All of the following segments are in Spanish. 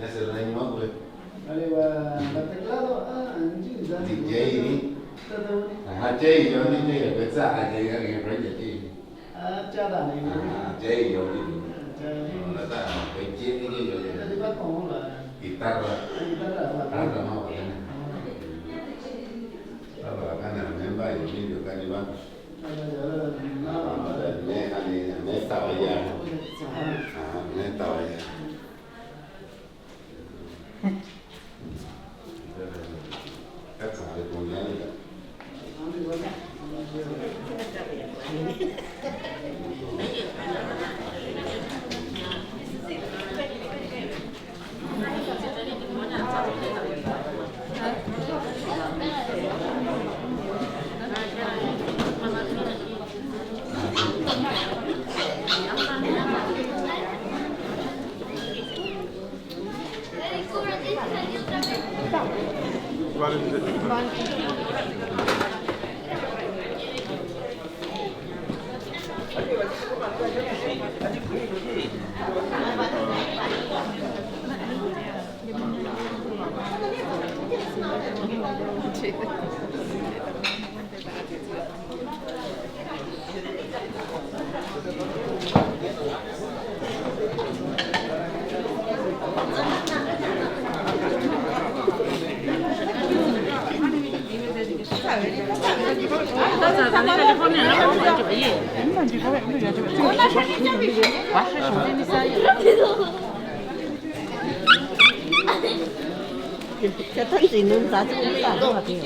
Ya se reanimó, güey. Vale, va teclado. Anjing dan. DJ ini. Tahu ni. Jay yo ni Jay biasa Jay kan yang berani Jay. Cara ni. Jay yo ni. Nah, tak kunci ni yo. Tadi pak kong lah. Gitar lah. Gitar lah. Ada mau kan. Kalau kan member ini juga di bang. Ini tahu ya. Ini tahu ya. Các bạn cùng nhớ đi. Cho thân gì nên giá trị cả đó là gì?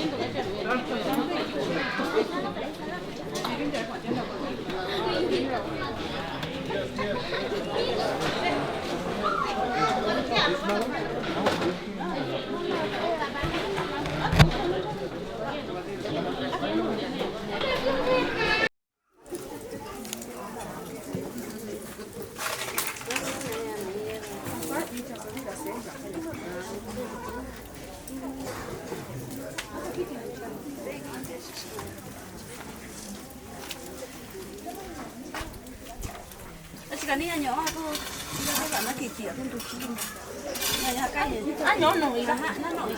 Cái này nhỏ cô, cái bạn nó thịt tỉa thêm chút xíu. Này là cái gì? Nhỏ nổi là hạ nó nổi.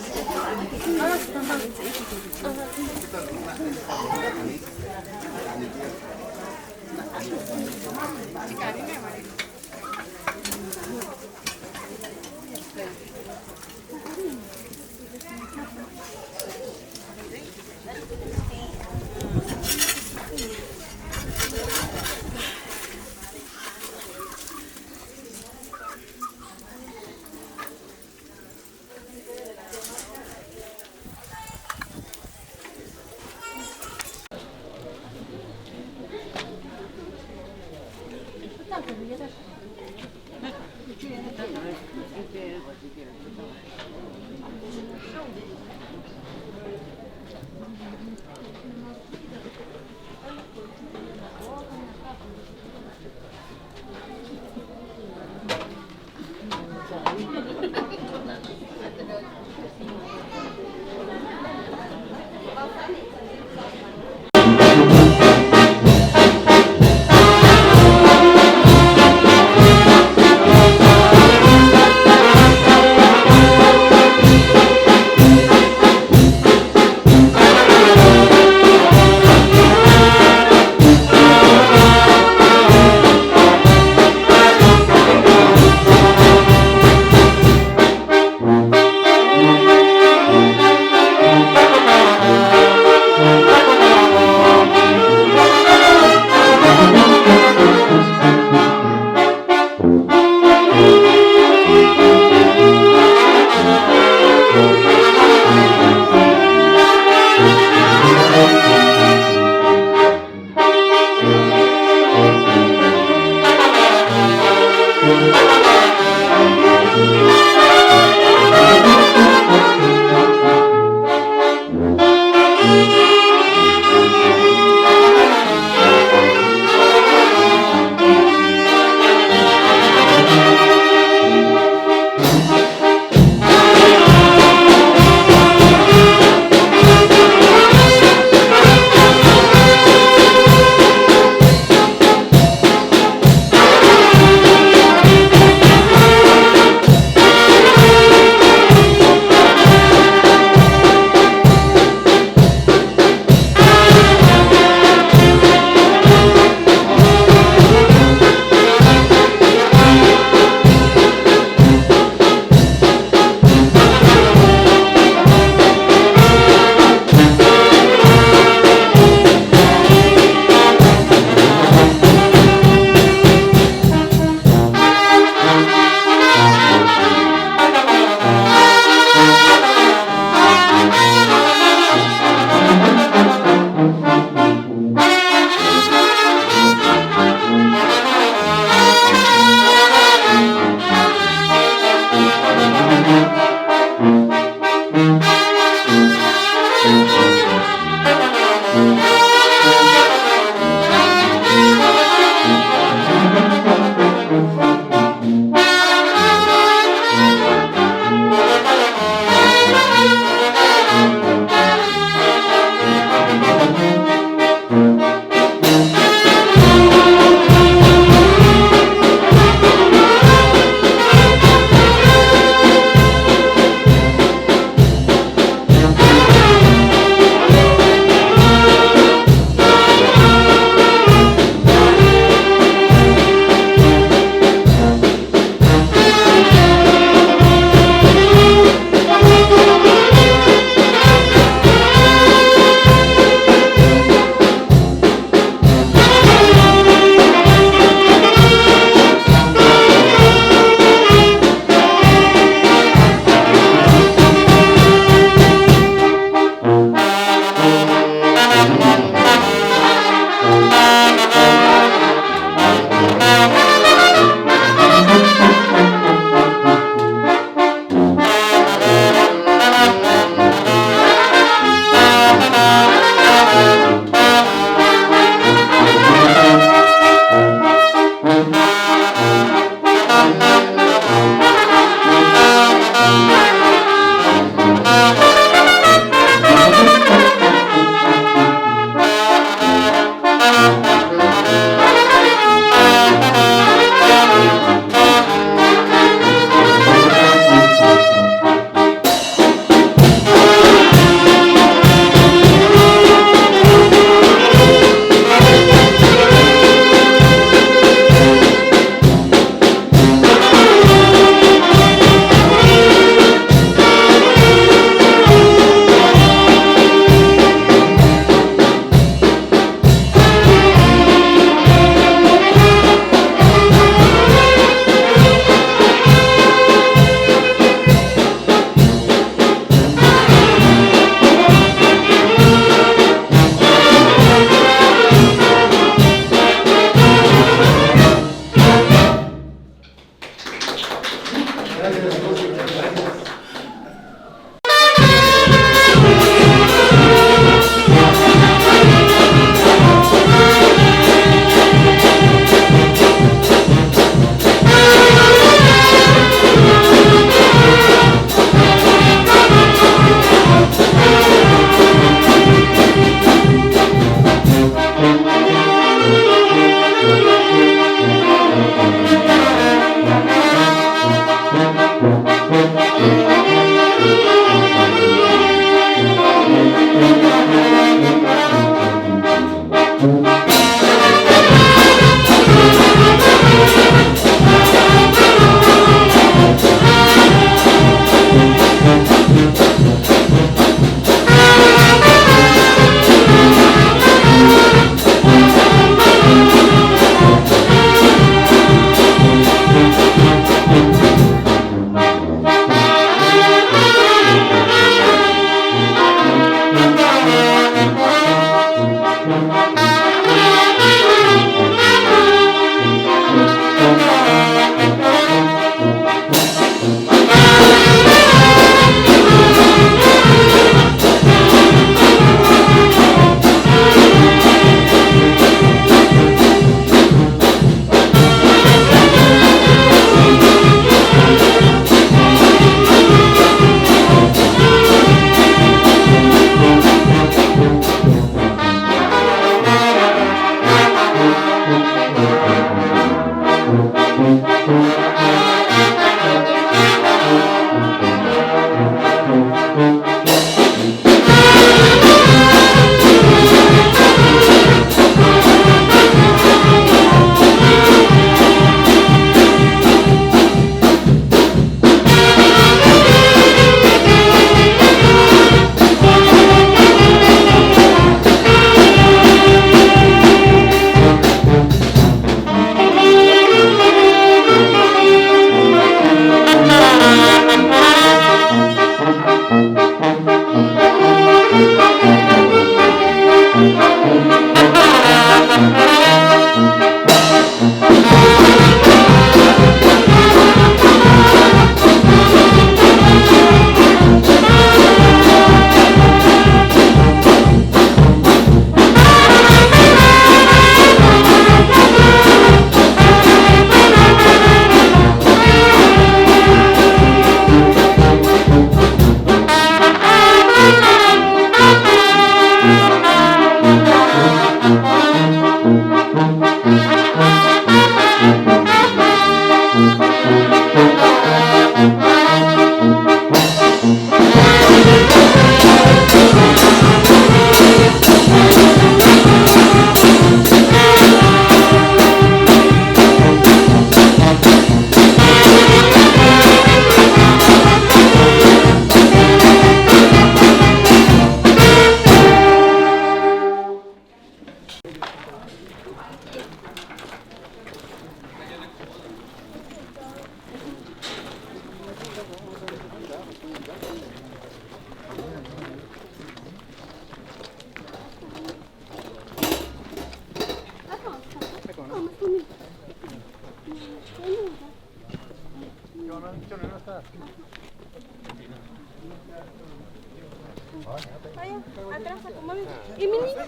Atrás, acomódate. ¿Y mi niño?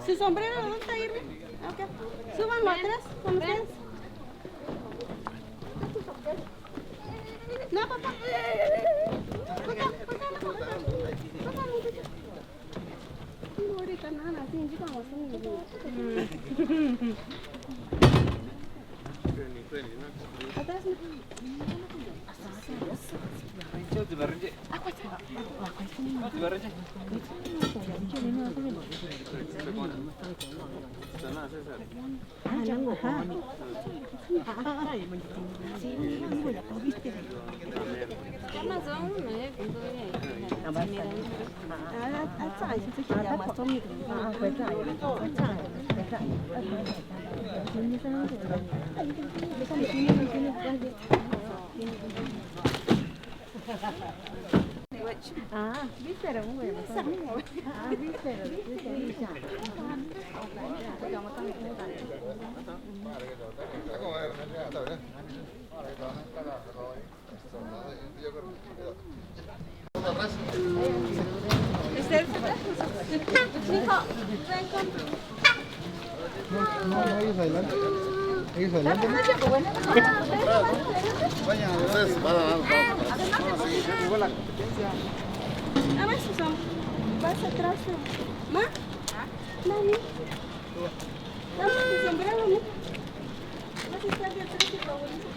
¿Su sombrero dónde está, Irving? Okay. Súbanlo atrás con ustedes. No, papá. No, ahorita nada, sí, yo como atrás no. Vísceras, güey. Vísceras. adelante. Ellos adelante. Vayan adelante. A ver, Susana, vas atrás. ¿Ma? Mami. Dame tu sombrero, ¿no? Vas a estar de atrás de tu abuelito.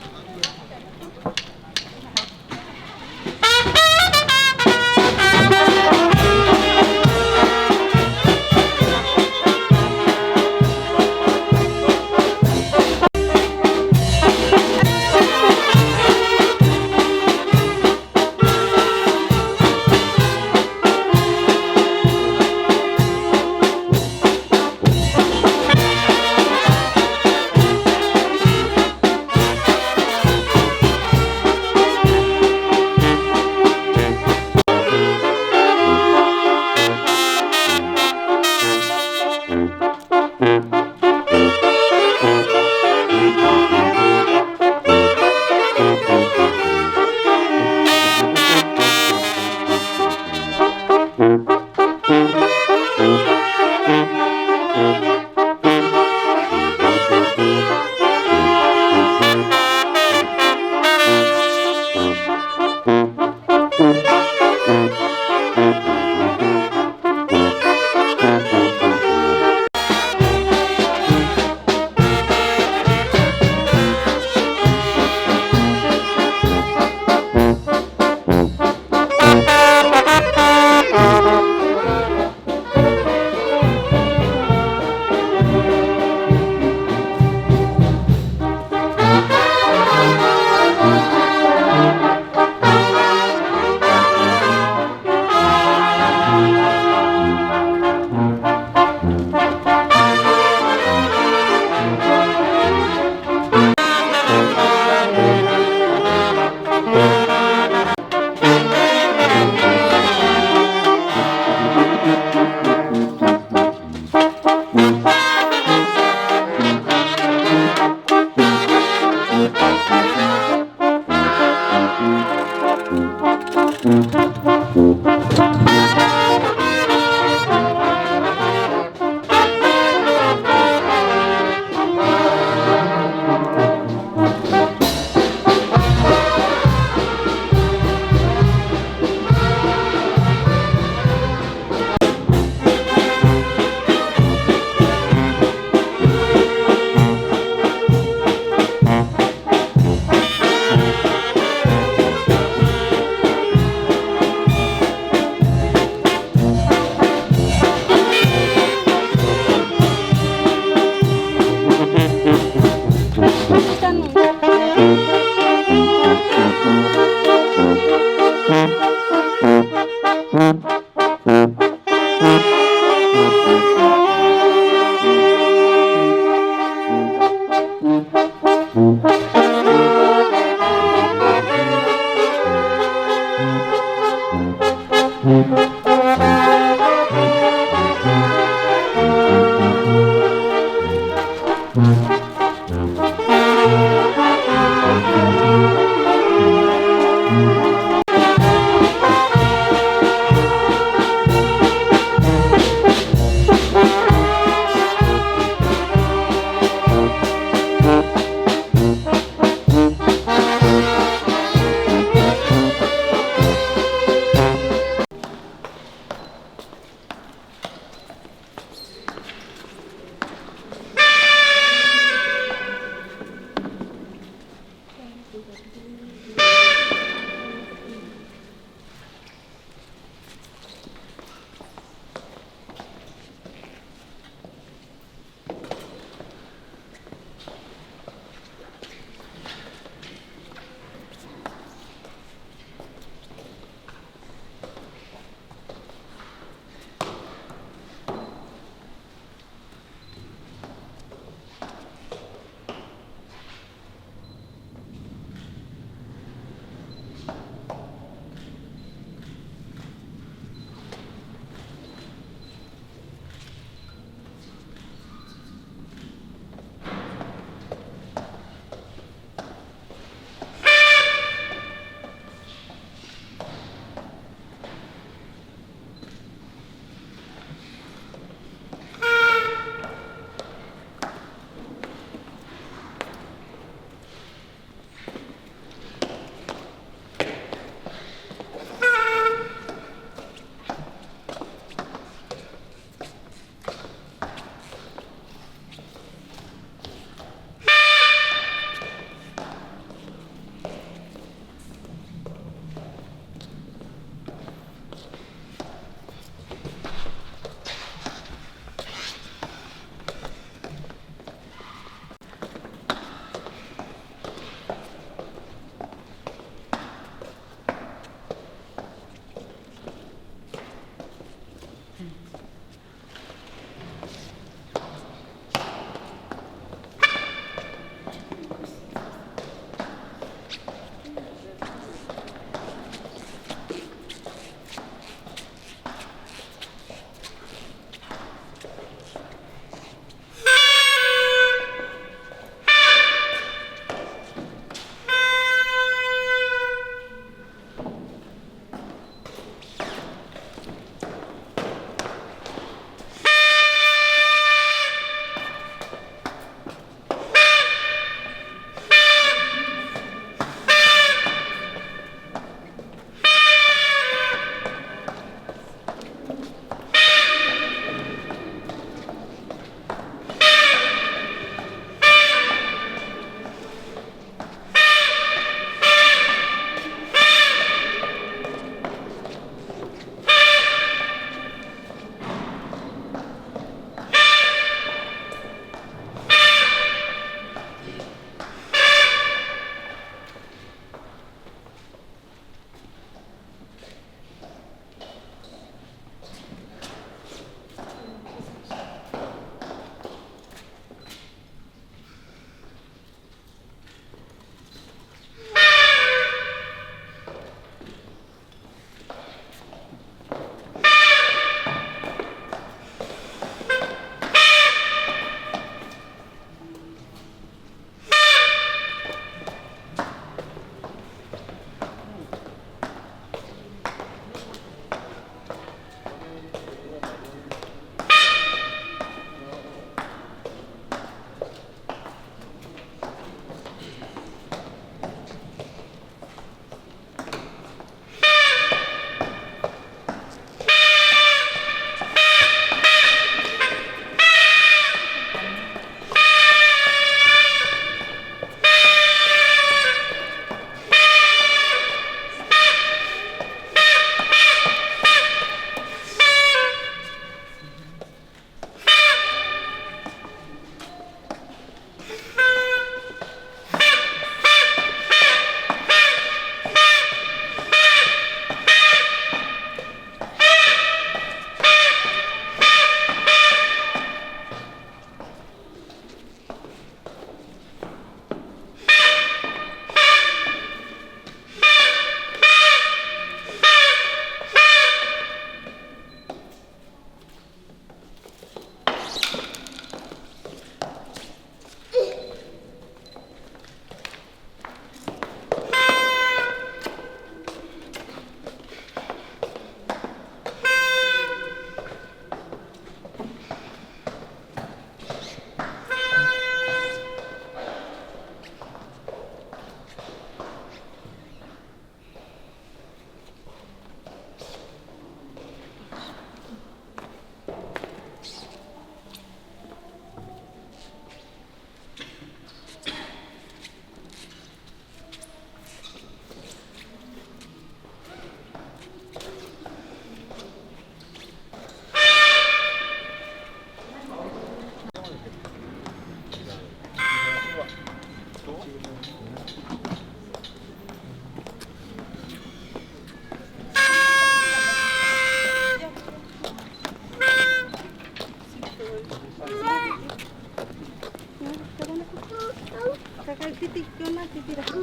Titik ko na, titira ko.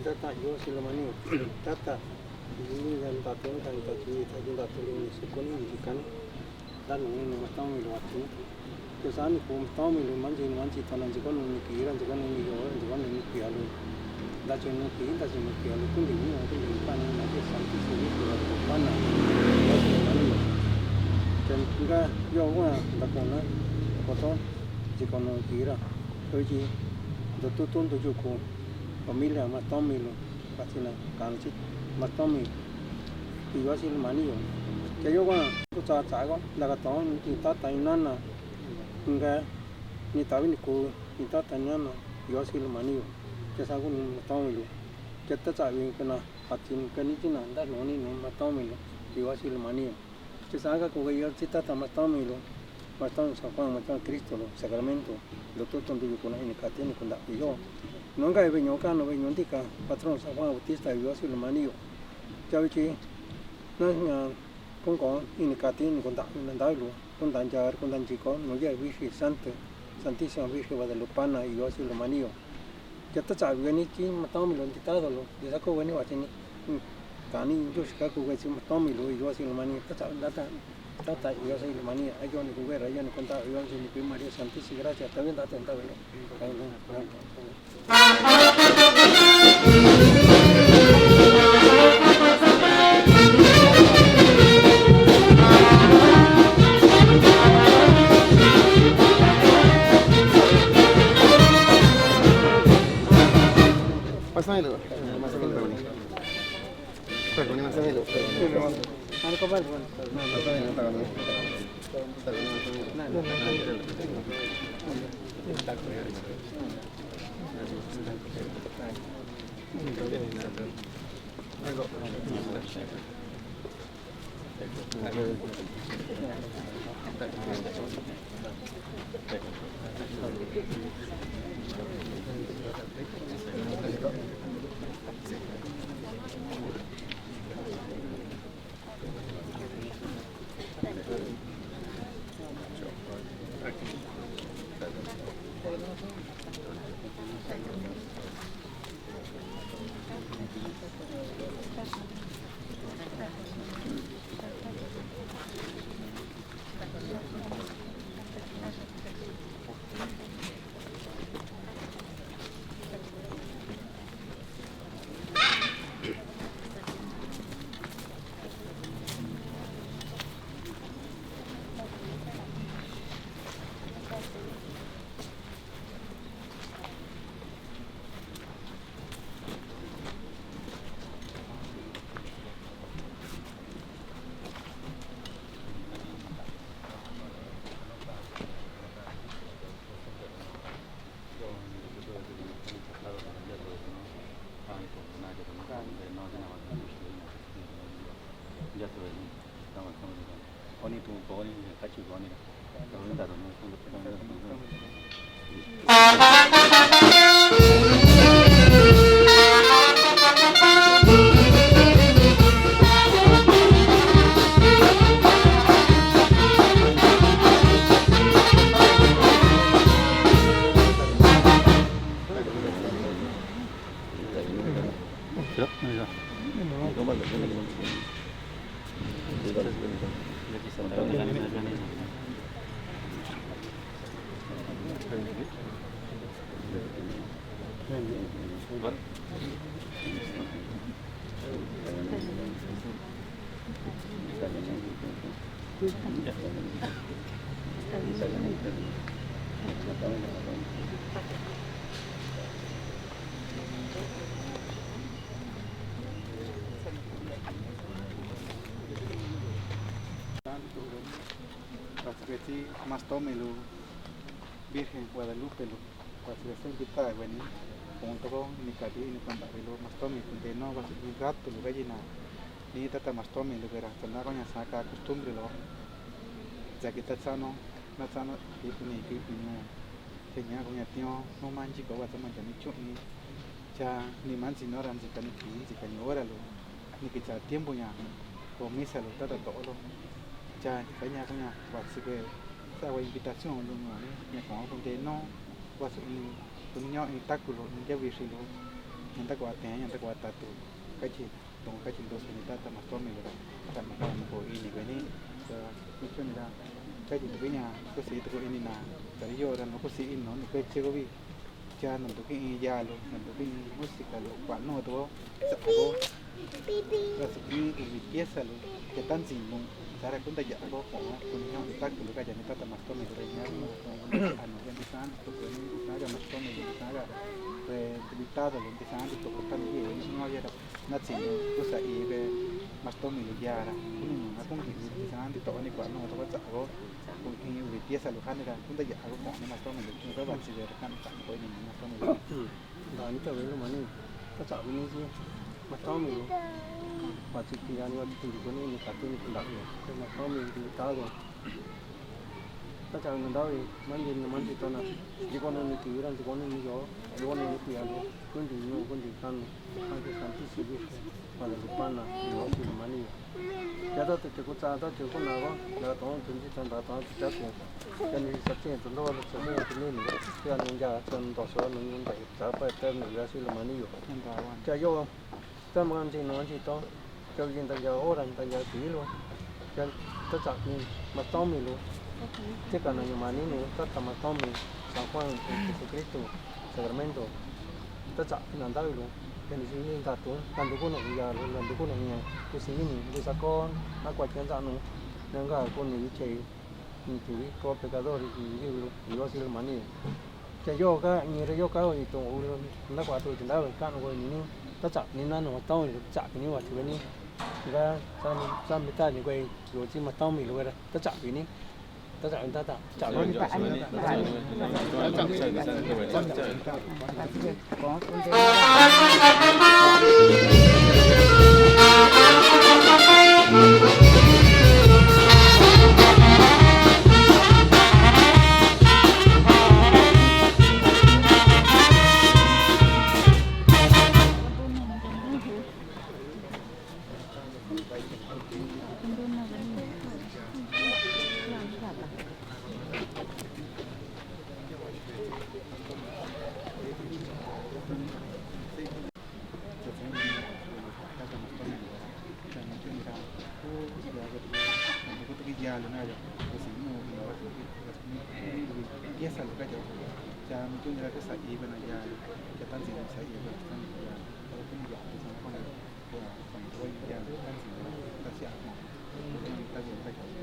Tata yo silamani tata ini dan tatun kan tadi tatun sukun ini kan dan ini matang itu waktu kesan pun tahu milu manci tanah jikon ini kira jikon ini jikon ini pialu dah cuma pialu pun ini aku lupa nanti sampai sini tu mana yo silamani dan juga yo wah dah kena kotor jikon kira kerja tutun tujuku familia matomilo pasina kanchi matomi iwasil maniyo kayo wa kucha chago laga ton ita tainana nga ni tawi ni ko ita tainana iwasil maniyo kesagu ni matomilo ketta chawi kana patin kani tina andar noni no matomilo iwasil maniyo kesaga ko ga cita matomilo matom sa kwa matom Cristo lo sacramento lo tutto ndu ko na ni kateni kunda yo nunca he venido acá, no vengo nunca, patrón San Juan Bautista, yo soy el manillo. Ya vi que no es con inicati, ni con dandalo, con danjar, con danchico, no ya Virgen Santa, Santísima Virgen Guadalupana, y yo soy el manillo. Ya te sabes, vení aquí, matamos lo intentado, ya saco vení, va a tener cani, yo saco que si matamos lo, y yo soy el manillo, te sabes, tata, yo soy el manillo, hay yo ni juguera, yo ni contaba, yo soy mi prima María Santísima, gracias, también date en tabelo. Pásame dulu. Pásame dulu. Ada kabar pun. Así más tómelo, Virgen Guadalupe, lo así invitada de venir, como todo ni cari ni pandarilo más tómelo, de no va a ser un gato, lo gallina, ni tata más tómelo, que era tornar con esa costumbre, lo ya que está sano, y no, tenía con el tío, no manchi, que va a tomar ni chuni, ya ni man si no eran si can ni hora lo, ni que ya tiempo ya, o misa lo tata todo. Ya kanya kanya así que esa invitación lo no me como porque no was un niño en táculo en ya visilo en ta cuate en ta cuata tu cachi don cachi dos unidades más tome lo ta me como ko ini veni mucho mira cachi tu viña pues si tu ini na tari yo no pues si no ni que chego vi ya no tu que ya lo no tu música lo cual no todo algo las que pieza lo que tan sin cara cuenta ya algo como un niño de tacto lo que ya ni tata más tome lo ya no ano ya ni san to que ni saga más tome lo saga invitado lo empiezan to por tan bien no había nada sin cosa y ve más tome lo ya era un no como que empiezan to ni cuando no to va algo con que pieza lo genera cuenta ya algo como más tome lo que va a ser kan tan pues ni más tome lo đó như kiểu cái mà này có chọn cái gì mà to mình và chỉ khi anh từ cái này cả tên cũng đọc rồi nhưng mà to mình thì cao rồi ta chọn mình đó thì mình chỉ toàn là chỉ con này thì đang chỉ con này gió chỉ con này thì ăn con thì nhiều con thì ăn ăn cái sản xuất gì và là cái pan là nhiều thì mà này giờ đó thì có cha đó chỉ con nào đó là đó chúng chỉ chọn đó chắc rồi cho nên sắp xếp chúng tôi là chúng tôi thì nên cái anh giờ chọn đó số mình phải trả phải tên mình ra xin là mà nhiều cho vô cho mà anh chị nói chị to cho dân ta giờ ô rằng ta giờ tí luôn cho tất cả như mà to mình luôn chứ còn là nhiều mà ní nữa tất cả mà to mình sáng khoan Jesucristo Sacramento tất cả là đó luôn cho nên chúng ta tuấn làm được con này giờ làm được con này nhiều cái gì này cái sao con nó quay chân ra nữa nên cái con này chơi thì có pecador y yo soy el maní que yo acá ni yo acá y to nó qua tôi đã rồi can rồi ni tất cả ni nó tao ni chả cái niว่าถือนี่ก็ซ้ำไม่ได้นี่ก็อยู่ที่มาต้องมีเลยtất cả cái ni tất cả người ta chả có đi phải ya lo nada pues no pieza lo que yo ya me tuve que salir bueno ya tan sin salir tan ya todo como ya se me pone cuando voy ya tan sin hacia está bien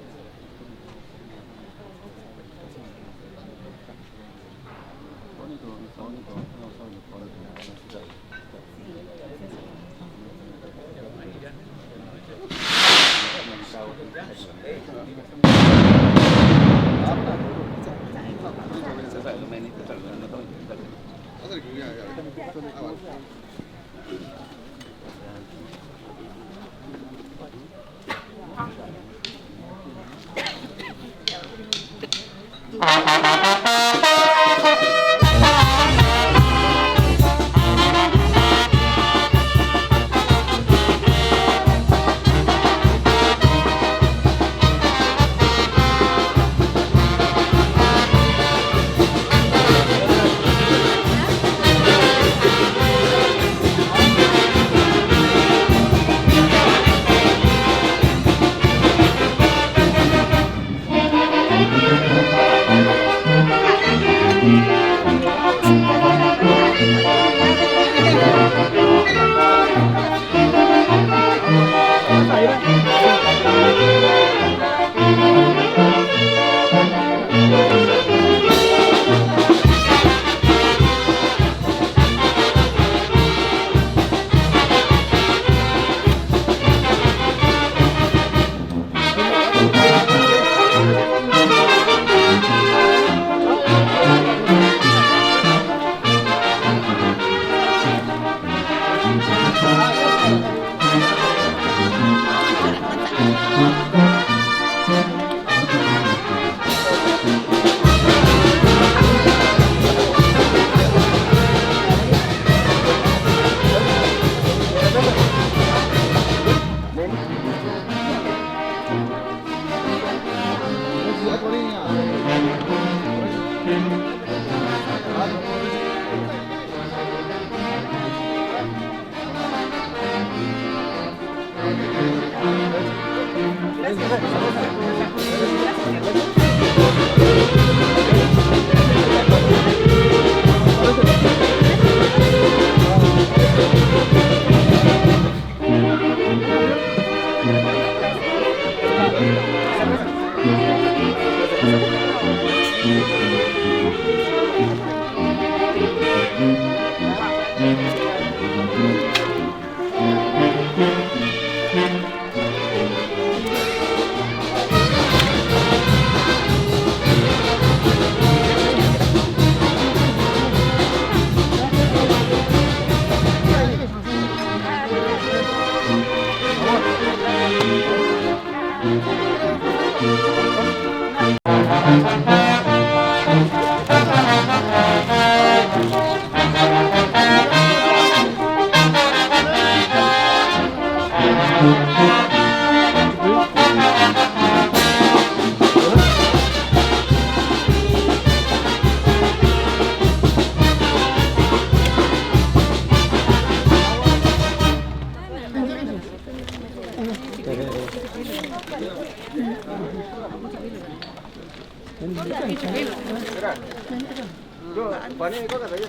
Yo, panen có cả đấy.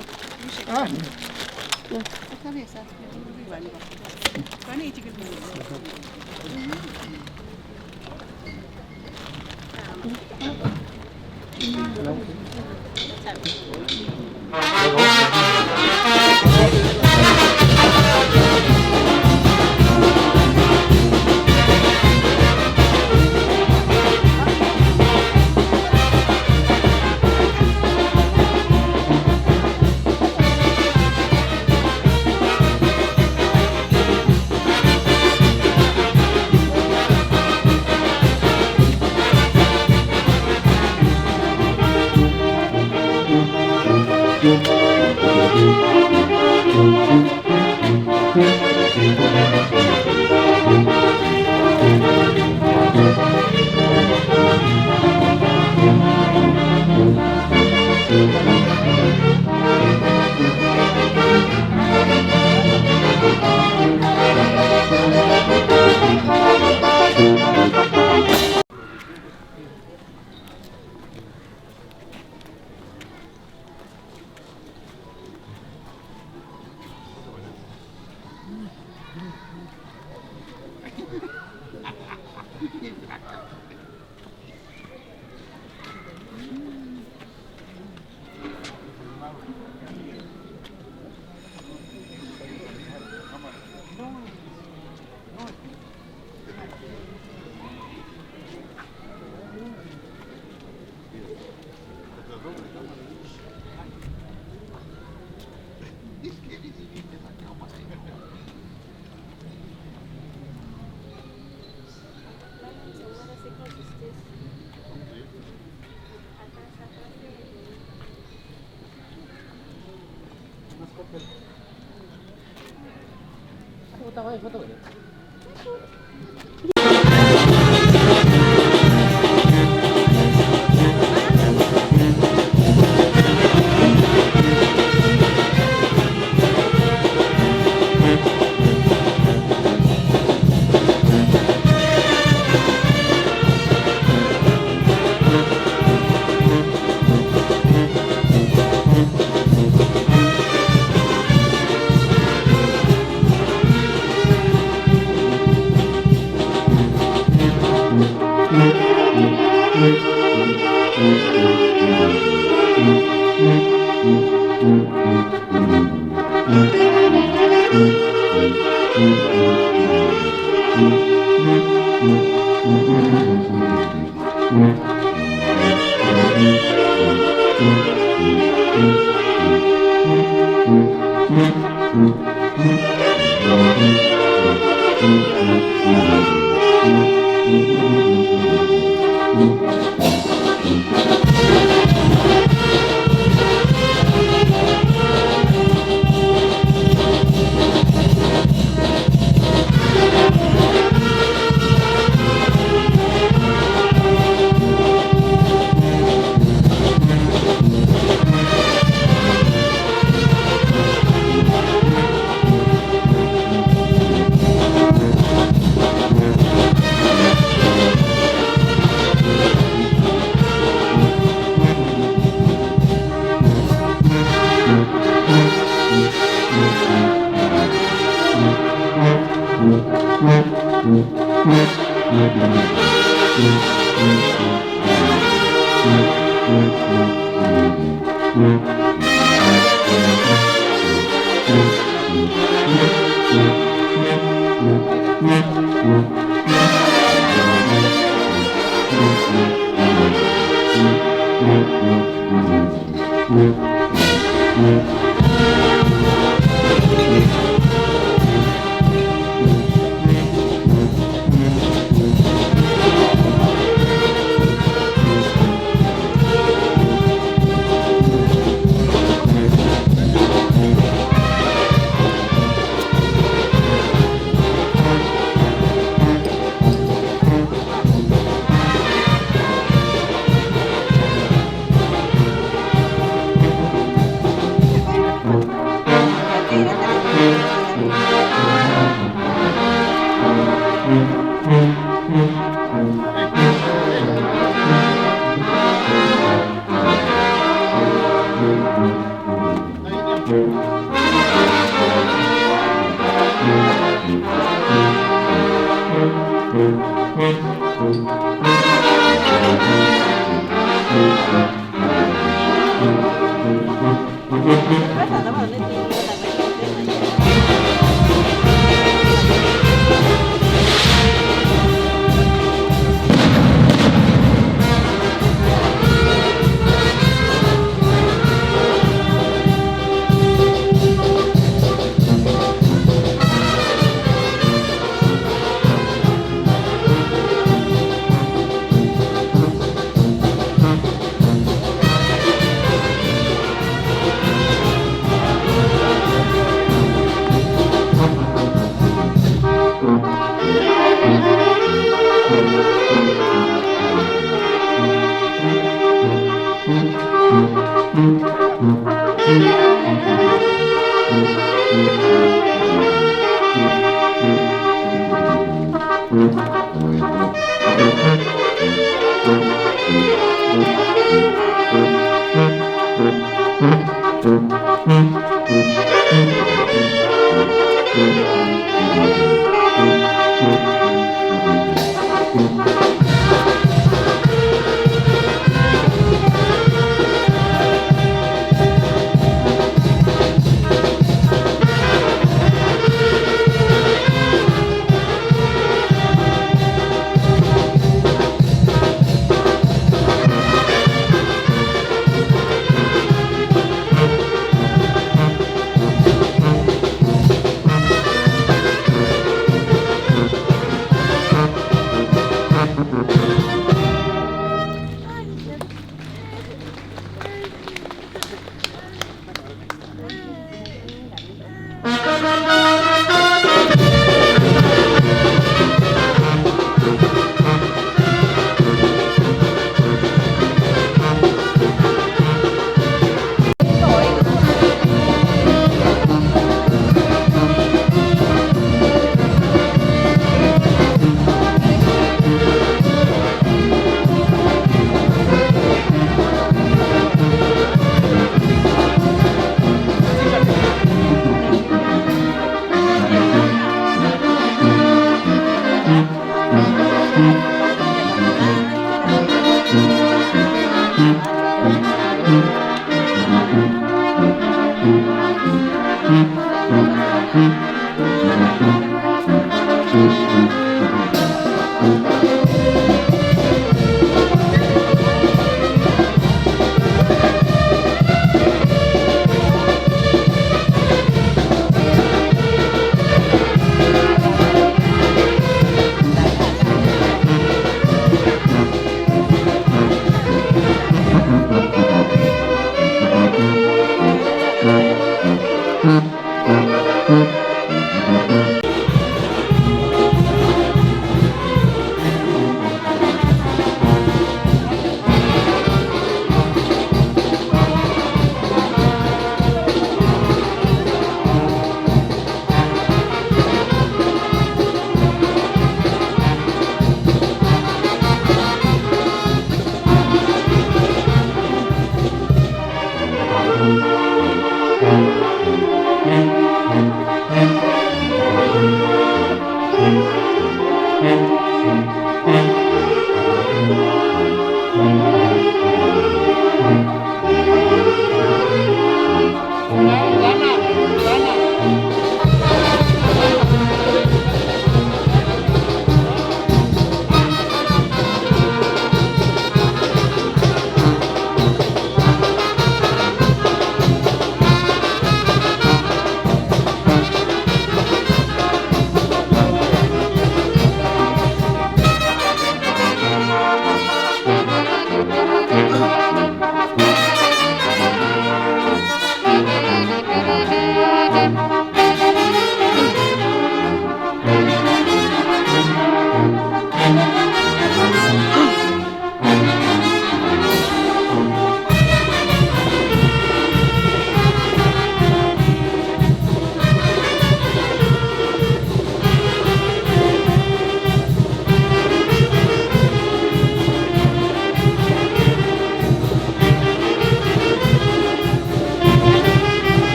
Ah,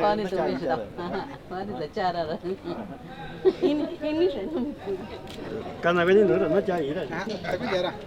Pani tu bisa. Pani tu cara lah. Ini saya tu. Karena ini nữa là nó chơi vậy đó. Tapi jarang.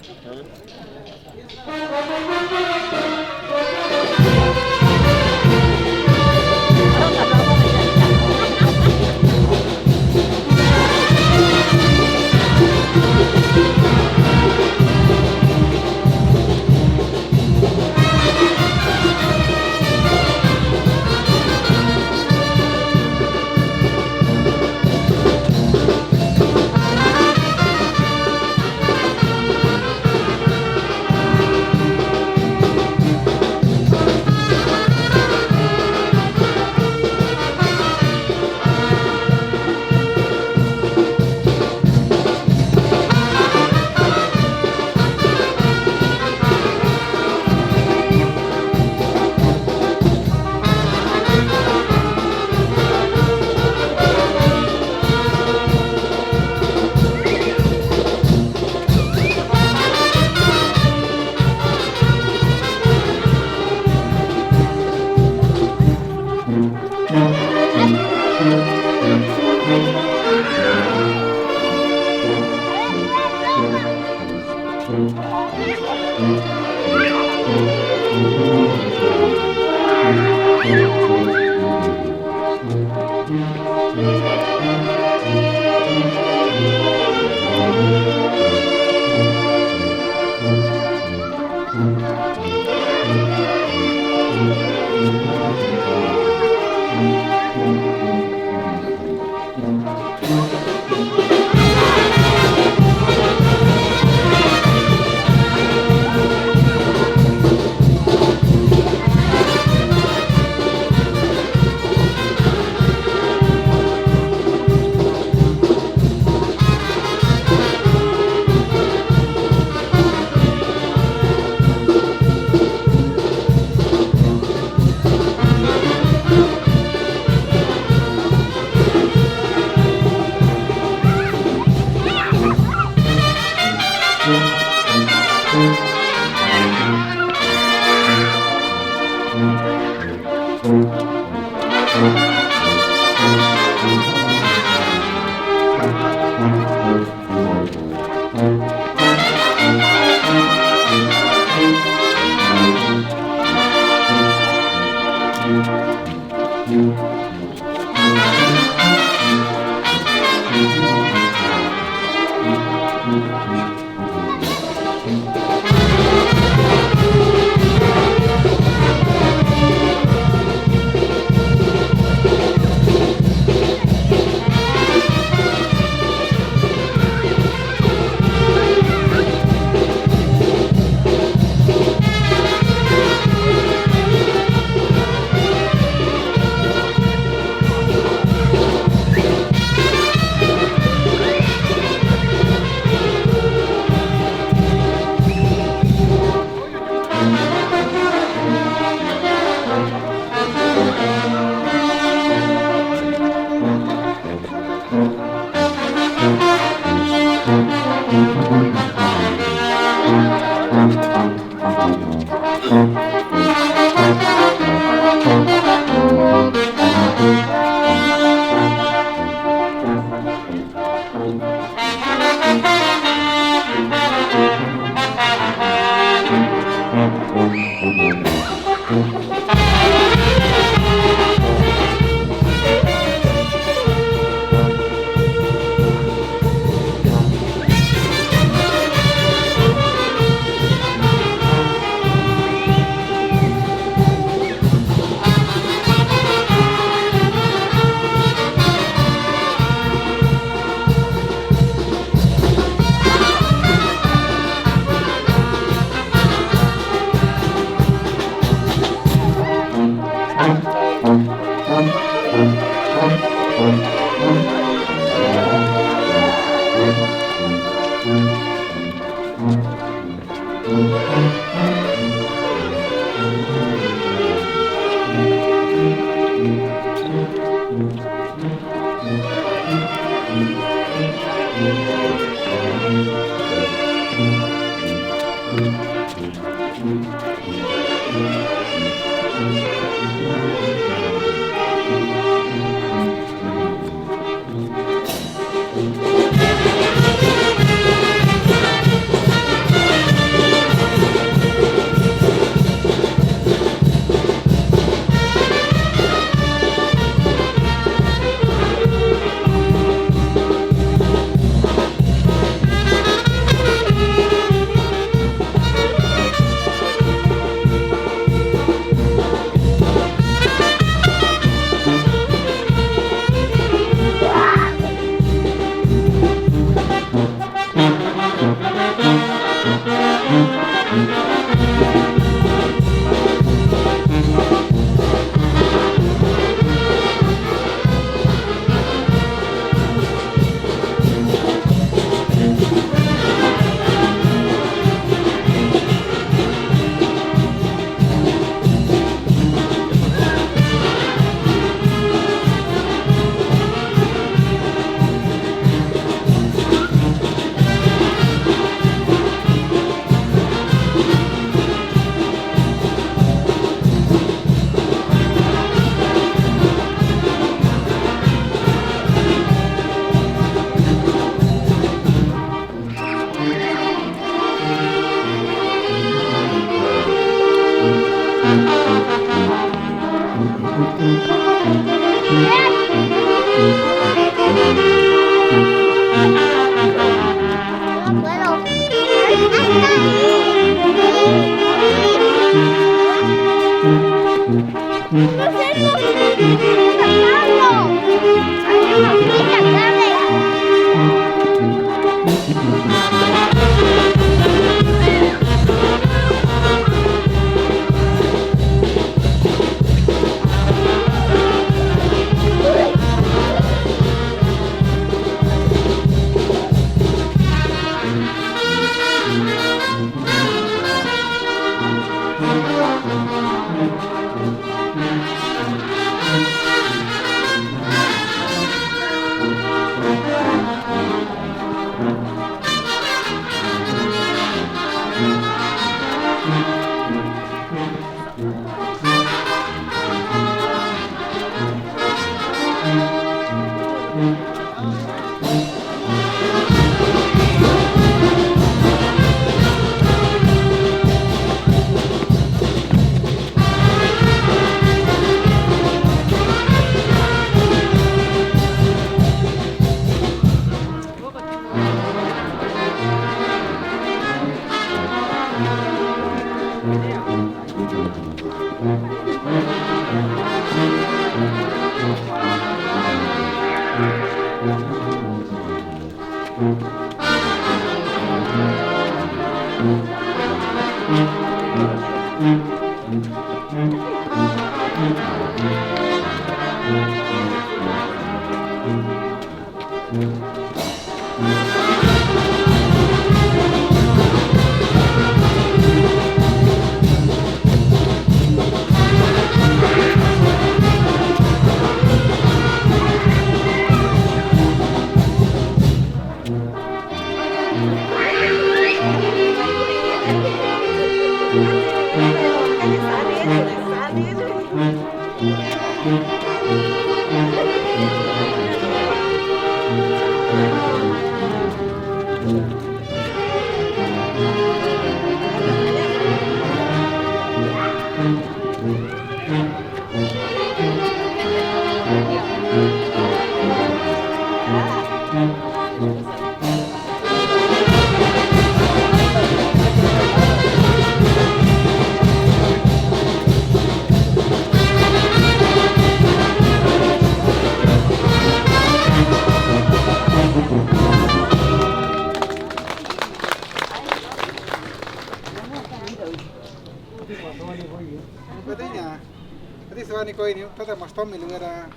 Mastomi lu era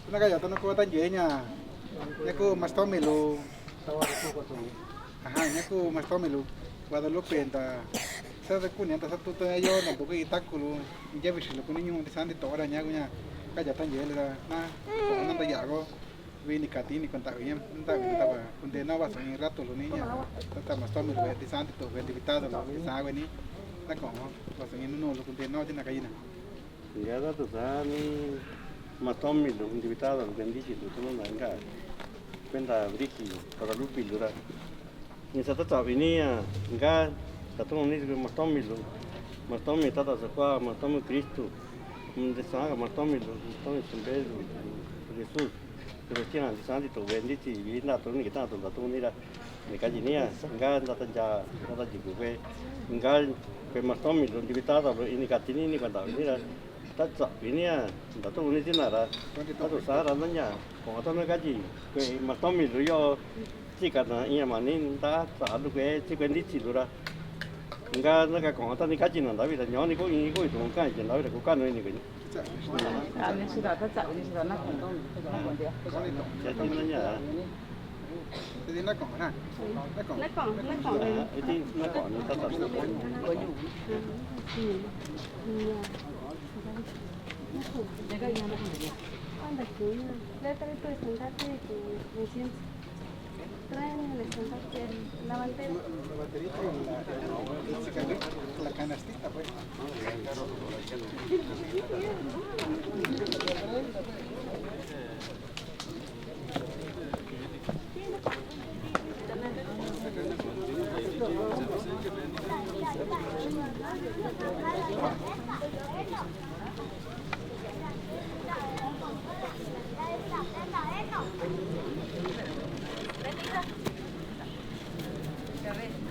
una gaya tono ko tan jenya yaku mastomi lu yaku mastomi lu Guadalupe enta sa de kunya ta satu to yo na buku itakulu nje bishi lu kuninyu de sandi to ora nyagunya gaya tan jela na ko nanda yago vini katini konta bien nta ba kunde no va son rato lu niña ta mastomi lu de sandi to invitado lu sa ni na ko va son no lu kunde no de na kayina ya da tu sani Mastomi lu invitado al bendici tu no nanga penda briki para lupi lura ni sa ta vini nga ta tu ni Mastomi ta ta sa Mastomi Cristo de sa Mastomi Sembelu Jesús pero tiene al santi tu bendici vina tu ni ta tu ni la ni kajinia nga ta ja ta jigu pe nga pe Mastomi lu invitado ini katini ni kata ni la ta ini ta tu ni tinara ta tu sa ra nanya ko ta na kaji pe Mastomi lu yo chỉ cần là manin ta trả được cái chỉ quen đi chỉ được ra, nga nó cái con ta đi cá chín là tại vì là nhỏ này có gì tụng cái chuyện đó là có cái nơi này cái. Anh sudah tak tahu ni sudah nak kontong, sudah nak dia. Jadi nanya. Jadi nak kong na? Nak kong. Itu nak kong ni tak tahu. Jaga yang nak dia. Anda tu, lepas itu sentate tu, mesin. Traen el estandarte, la bandera. La banderita y la canastita, pues. Ya ves.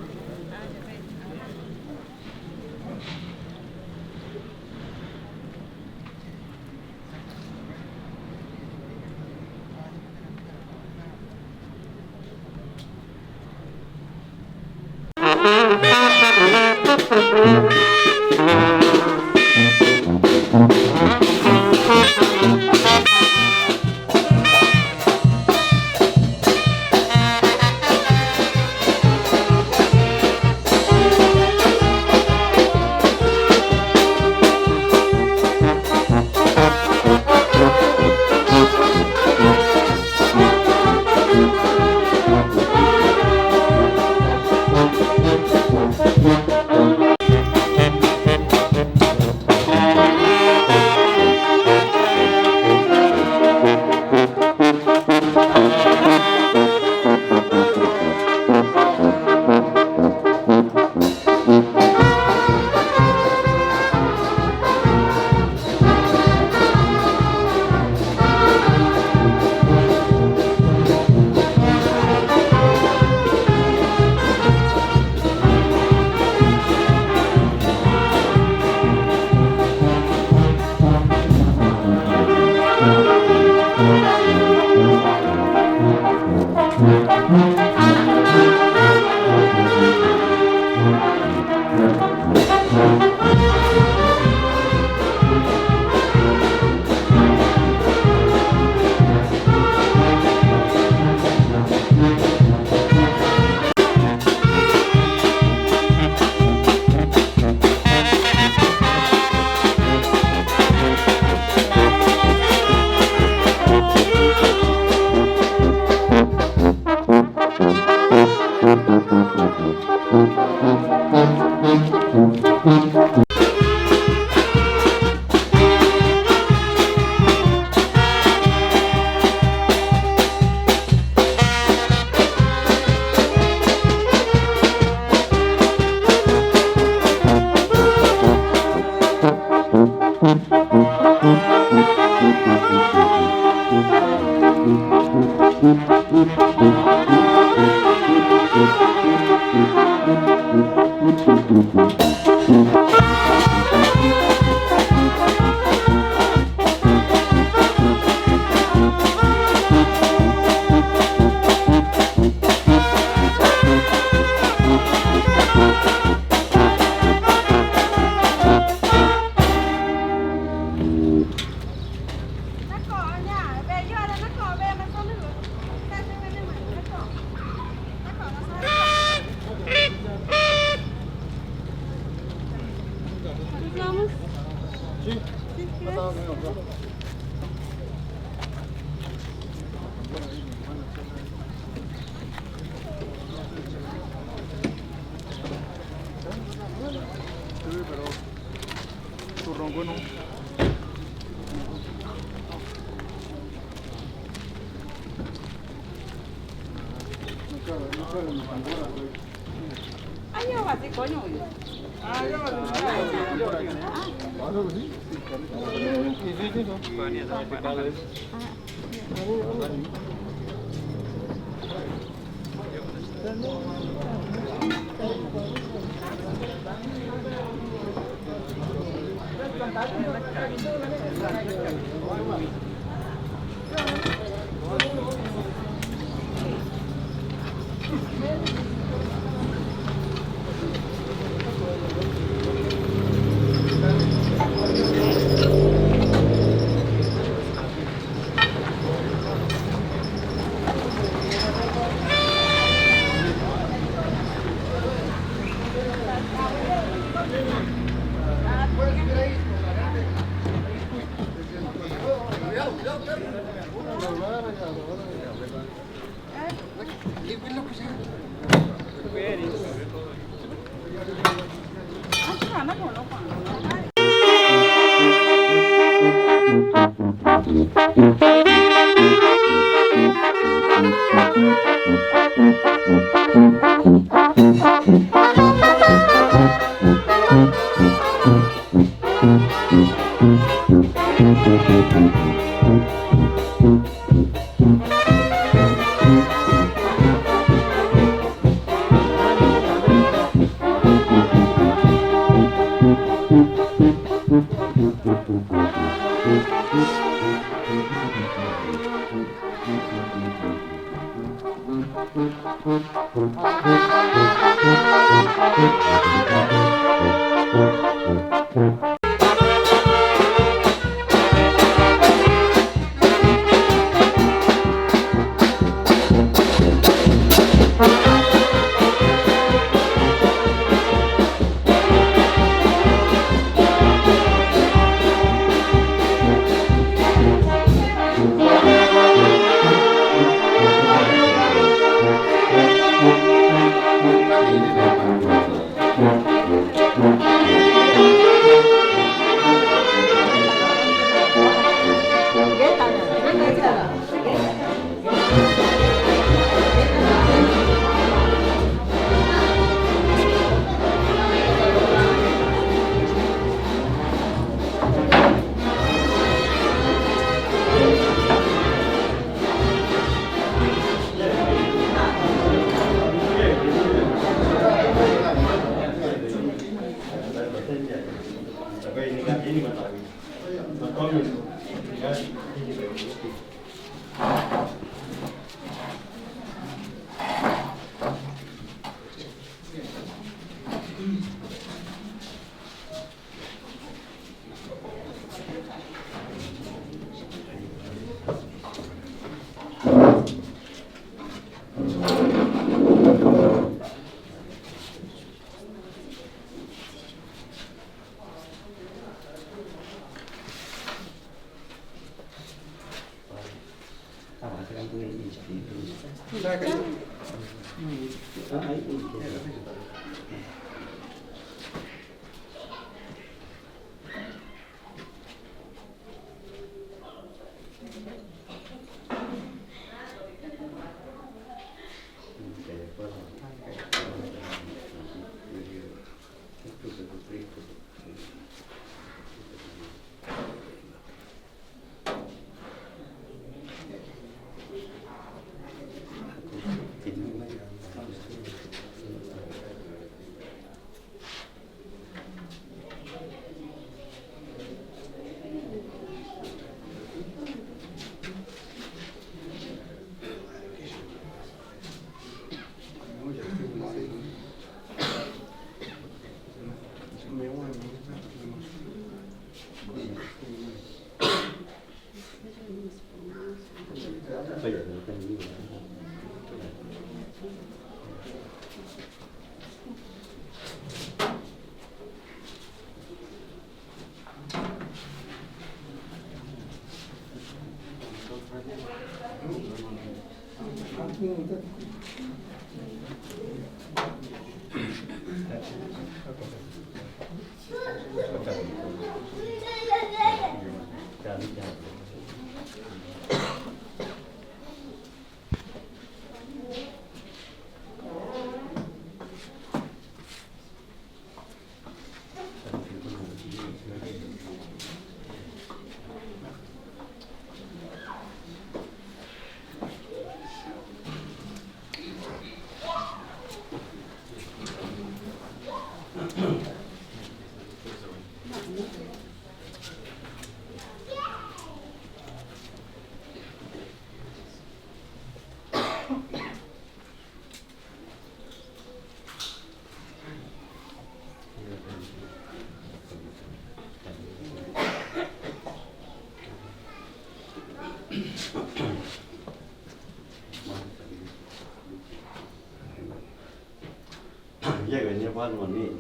Ni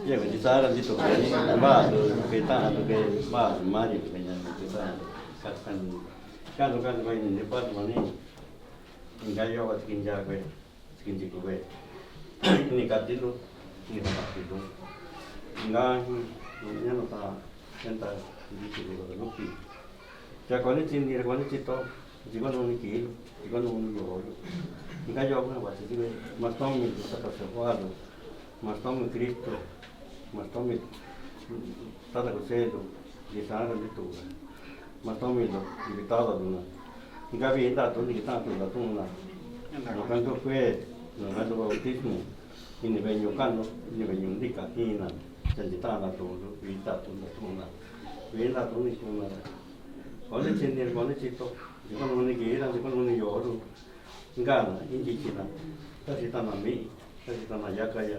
ya kan disaran itu kan ba kita atau ke ba mari dengan kita kan ini ni pas mani hingga yo wat kinja ke kinji ko be ini katilu ini tak itu hingga nya no ta enta di sini ko lupi ya ko ni tin ni ko ni to jigo no ni ki jigo no ni yo hingga yo ko wat ti mas tong ni ta ta se wado mas tome Cristo, mas tome tata cosedo, di sana itu, mas tome lo di tata duna, jika kita tu di kita tu duna, makan tu kue, makan tu bautismo, ini benyukan, ini benyundika hina, jadi tata tu kita tu duna, kita tu ni semua, kalau cendil kalau cito, jika mana kira, jika mana yoru, enggak, ini cina, tapi tanah mi. Kasi tanah yakaya,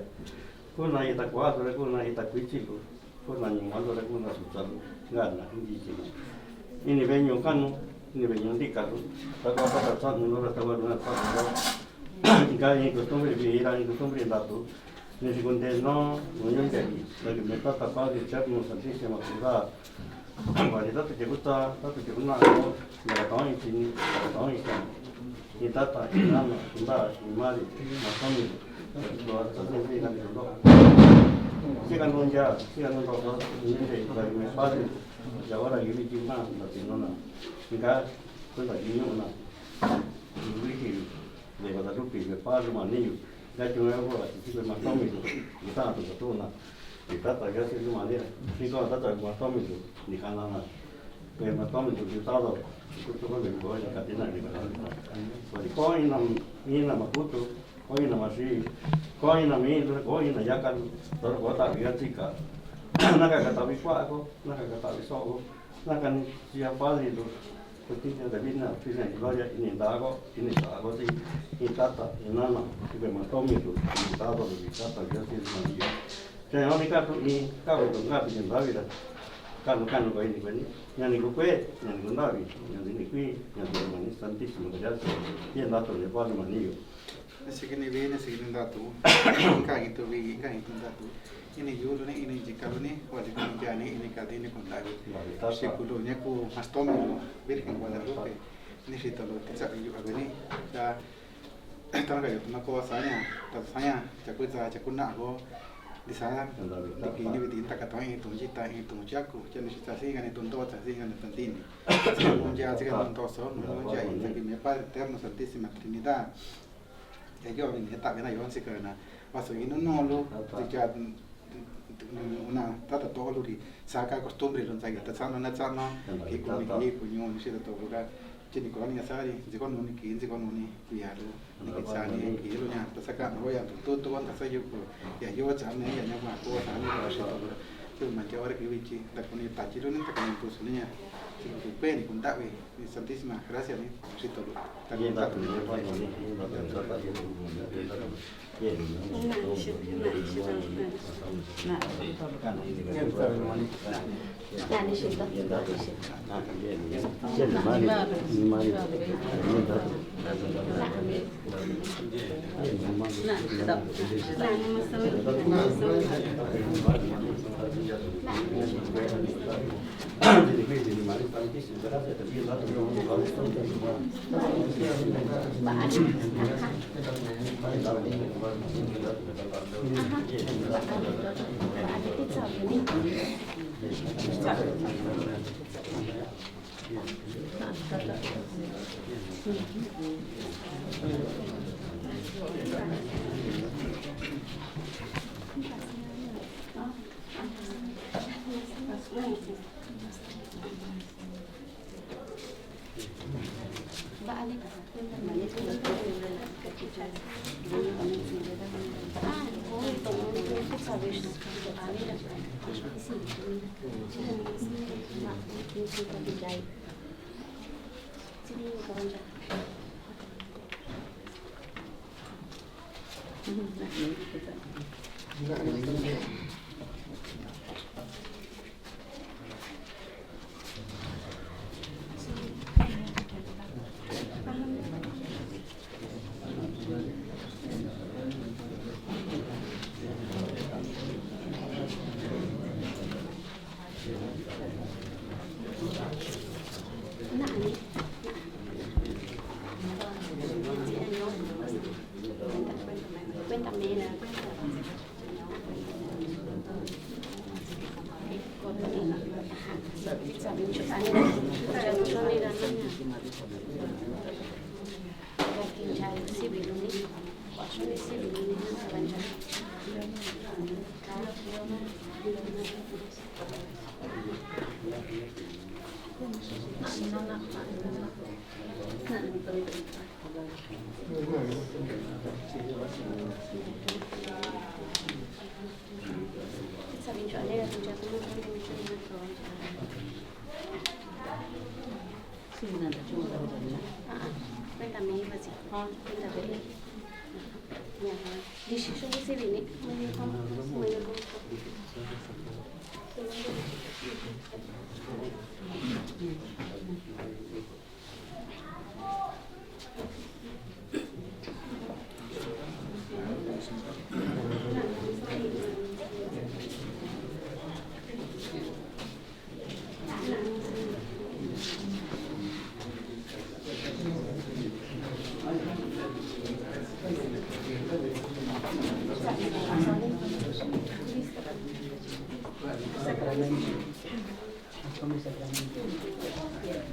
kuna ita kuatro, kuna ita kuichiku, kuna nyingalo, kuna susalo, ngana hindi sila. Ini benyo kanu, ini benyo dikaru, takwa pata sat nura takwa nura sat. Ika ini costumbre vieira, ini costumbre datu. Ni sekunde no, munyon jadi, lagi meta tapal di chat no santísima ciudad. Variedad que gusta, tanto que una no, la taon ini, la taon ini. Ni tata, ni nana, ni ba, ni mari, ni masami. 시간 논자, 시간 논자서 이제 그 빠진 자와라 유리 지만 나지노나. 그러니까 그다 이용나. 우리 내가 다 좁게 빠지면 안 해요. 나중에고 지금 막 떠미고 이따도 또나. 이따가 해서 좀 안 돼. 이거 다다 막 떠미고 니가나나. 그막 떠미고 이따도 그것도 뭐 이거 되나 이거. 거기나 이나 막 그것도 거기나 맛이 거기나 메인 거기나 약간 더 거다 비가지까 나가 가다 비과고 나가 가다 비서고 나간 지야 빠리도 그때는 대비나 피나 이거야 이니다고 이니다고 이 따따 이나나 이게 막 떠미도 이따도 비싸다 비싸지 말이야 제가 이 까고도 가비는 바위다 kan ko ini bani yang ni ko yang ni ndawi yang ni qui yang ni mani tantissimo da adesso io andato le parlo manio se che ne viene se che andato kai to vi kai to andato ini yulo ne ini jikalu ne wali kan jani ini kadine kon dawi se kulo ne ko mastomo virgen guadalupe ni sitalo tsa yu abeni da tanga yo na ko saya ta saya chakuza chakuna go di sana di kini di tinta katoi itu cita itu jago jadi kita sih kan itu untuk sih kan penting munja sih kan untuk so munja ini que me padre eterno santísima trinidad yo ni está bien yo sih karena paso y no lo ya una tata todo lo que saca costumbre lo saca ta sana na sana que con mi puño ni se todo lugar jadi kalau ni asari jika nuni kini jika nuni biaru ni kisani kilo nya tasaka no ya tu kan kasa yuko ya yo chame ya nya ma ko sani ko shi to tu ma ke ore kiwichi ta kuni ta chiro ni ta kuni tu sunya tu peni kun dawe ni santísima gracias ni shi to ta ni ta ni pa ni Sacramento. Come Sacramento.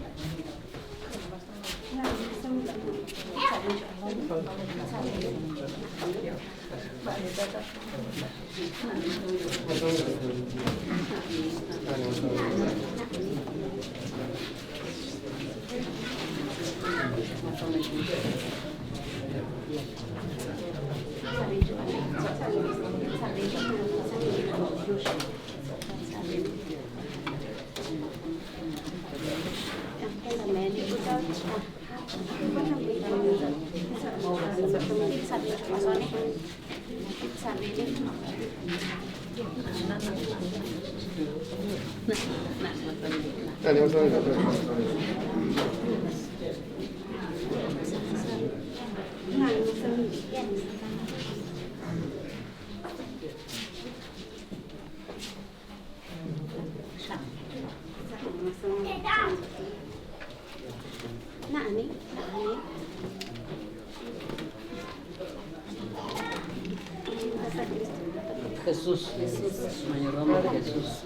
Jesús, mayordomo de Jesús.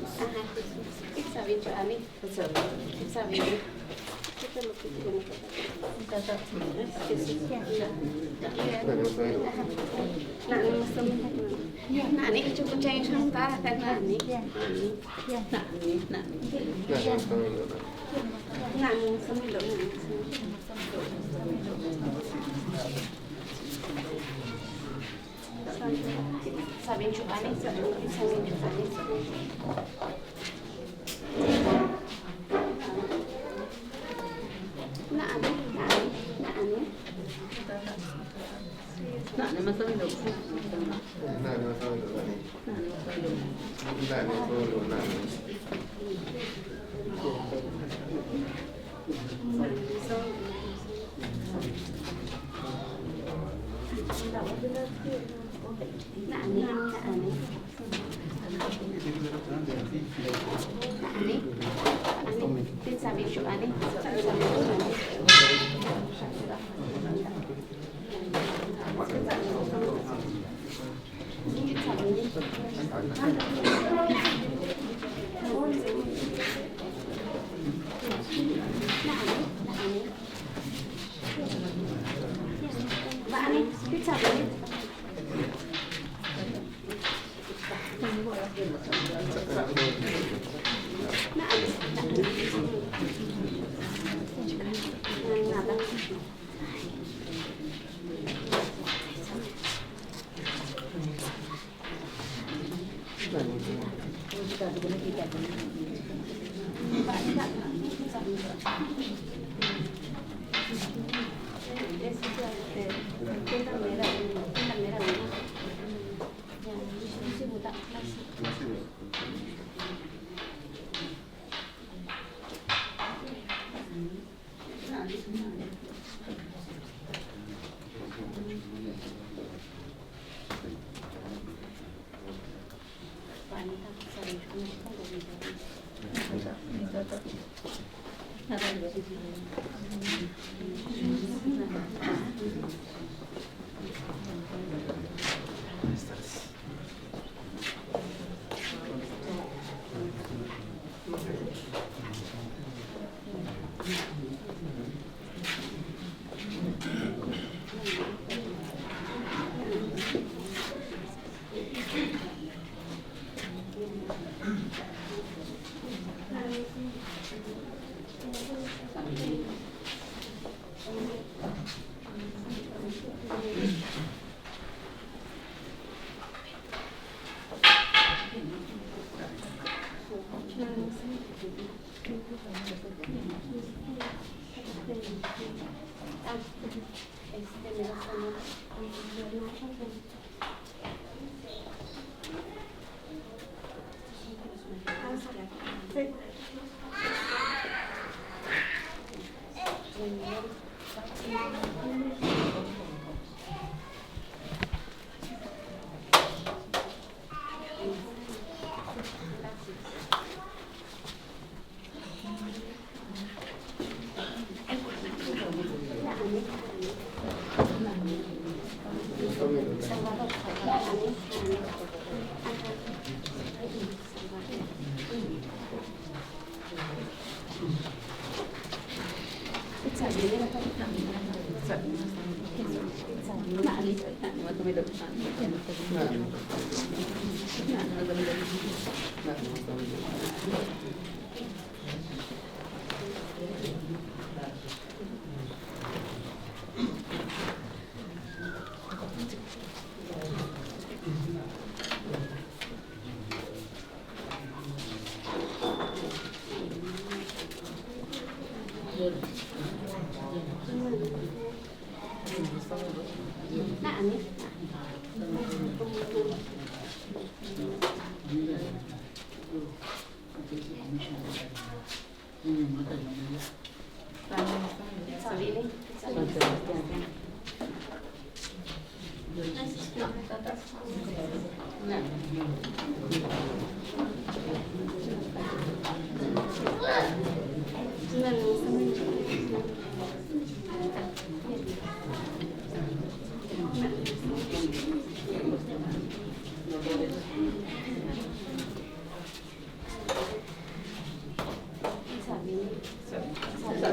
no samilo.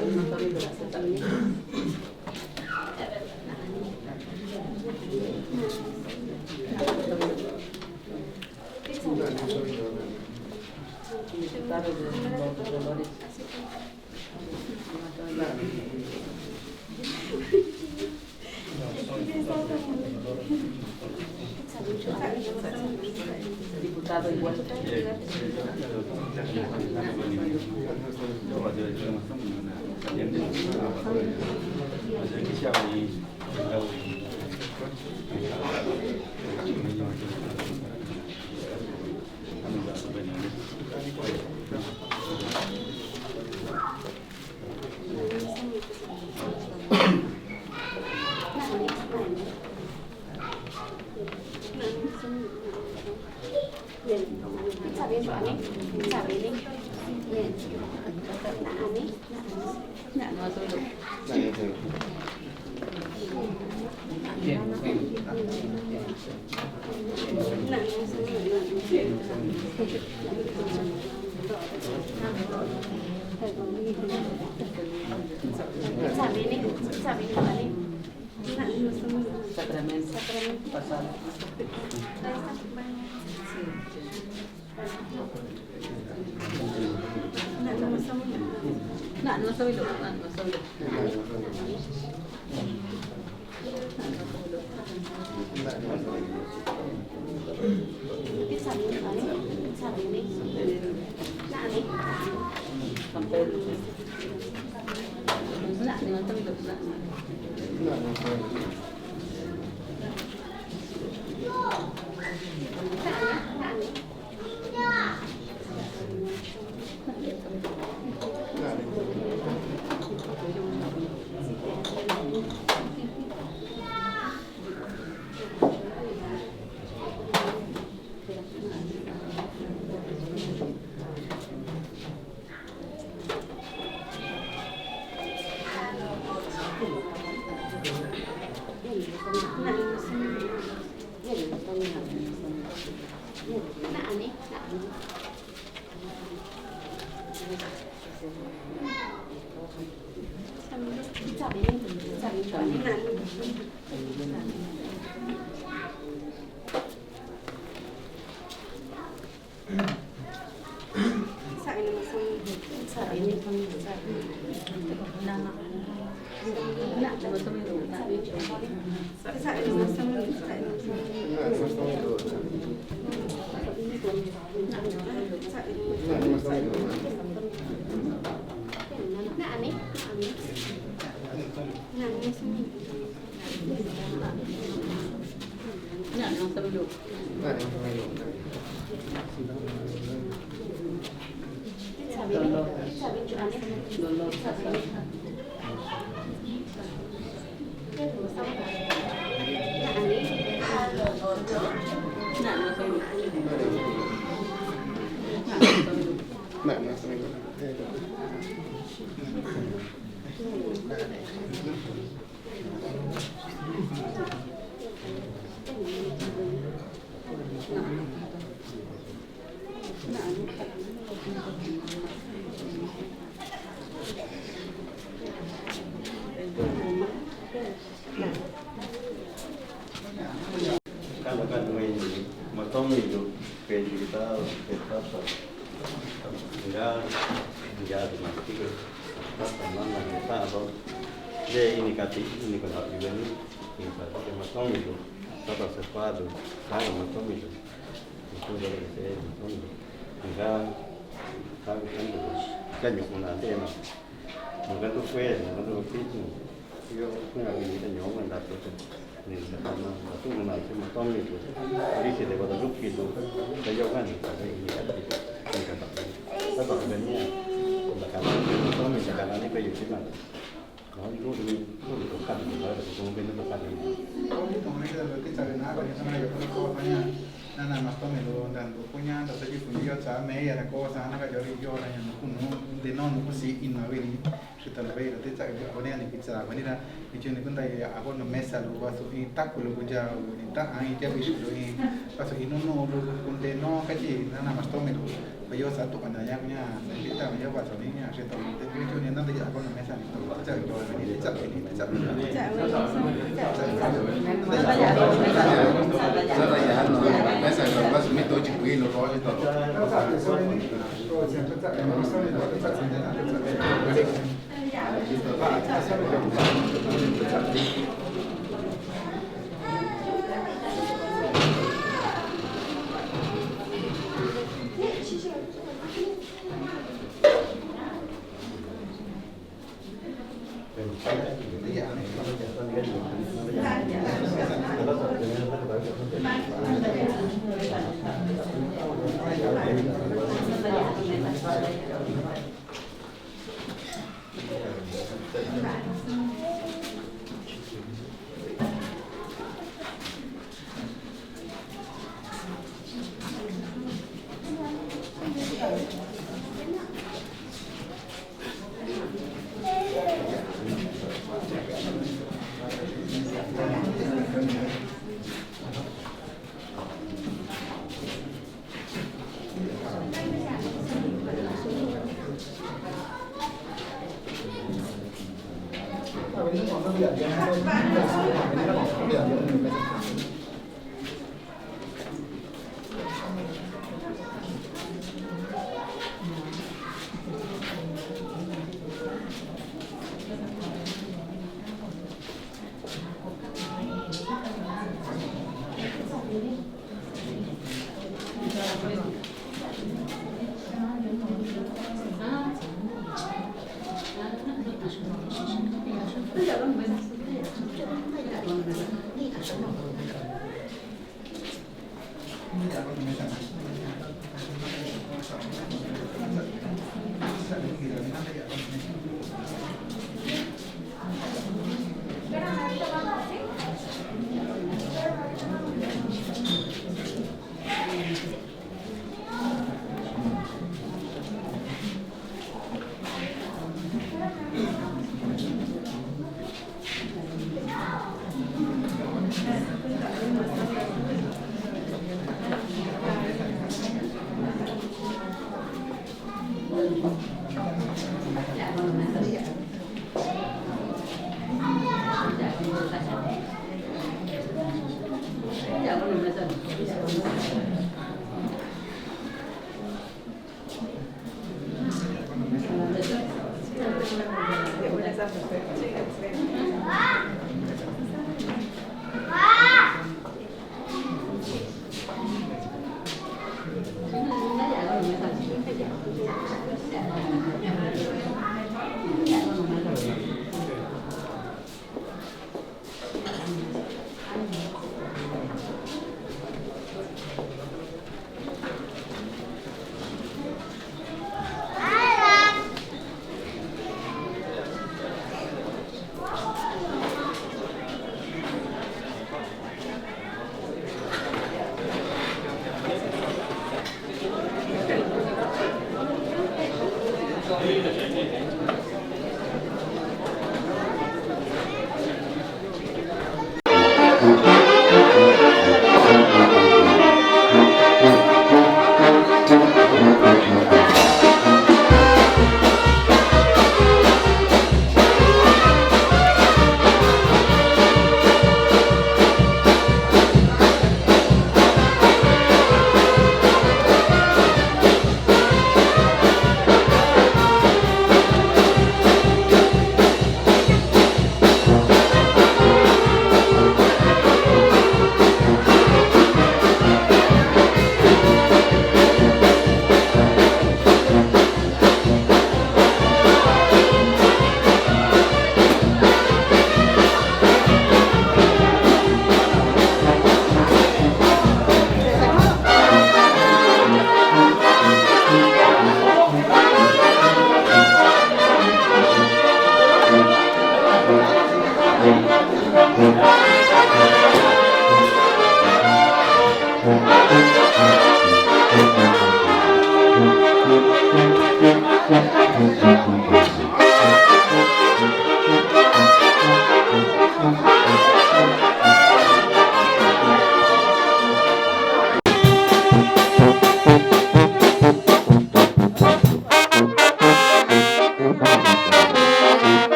No samilo. Diputado igual. itu kayak kita tinggal mati ke mana kita atau dia ini kalau juga ini pakai matang itu atau sesuatu kalau matang itu dari saya matang tinggal kan juga nanti enak mungkin tuh kue mungkin tuh itu yo nggak ini kita nyoba nanti ini karena itu nanti matang itu jadi kita pada grup gitu saya kan ini kata atau sebenarnya karena matang itu karena ini kayak gimana itu kan mungkin itu kan ini nana mas tome lo dan punya atau saja punya cara meja la cosa nana yo yang kuno de no si innoveri kita lebih itu cak dia punya ni pizza vanilla itu ni pun ya aku no mesa lo basu ini tak lo punya ini tak ini dia bisa lo ini basu ini no lo pun de no kaji nana mas tome lo yo satu pandanya punya kita yo basu ini asal tahu itu ni nanti aku no mesa itu cak yo ini cak mesa lo vas mi to chiqui lo rojo todo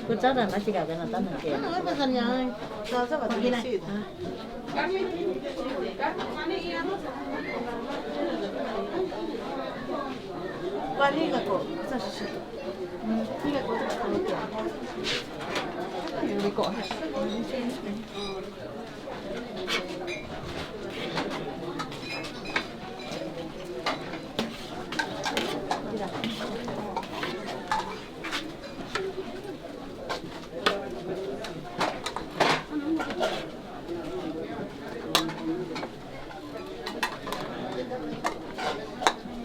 Kutsara nasi kagak nonton nanti. Ano ba kanya? Sa ba tingin? Wali ka ko. Sa sisi. Hindi ko ta. Hindi ko.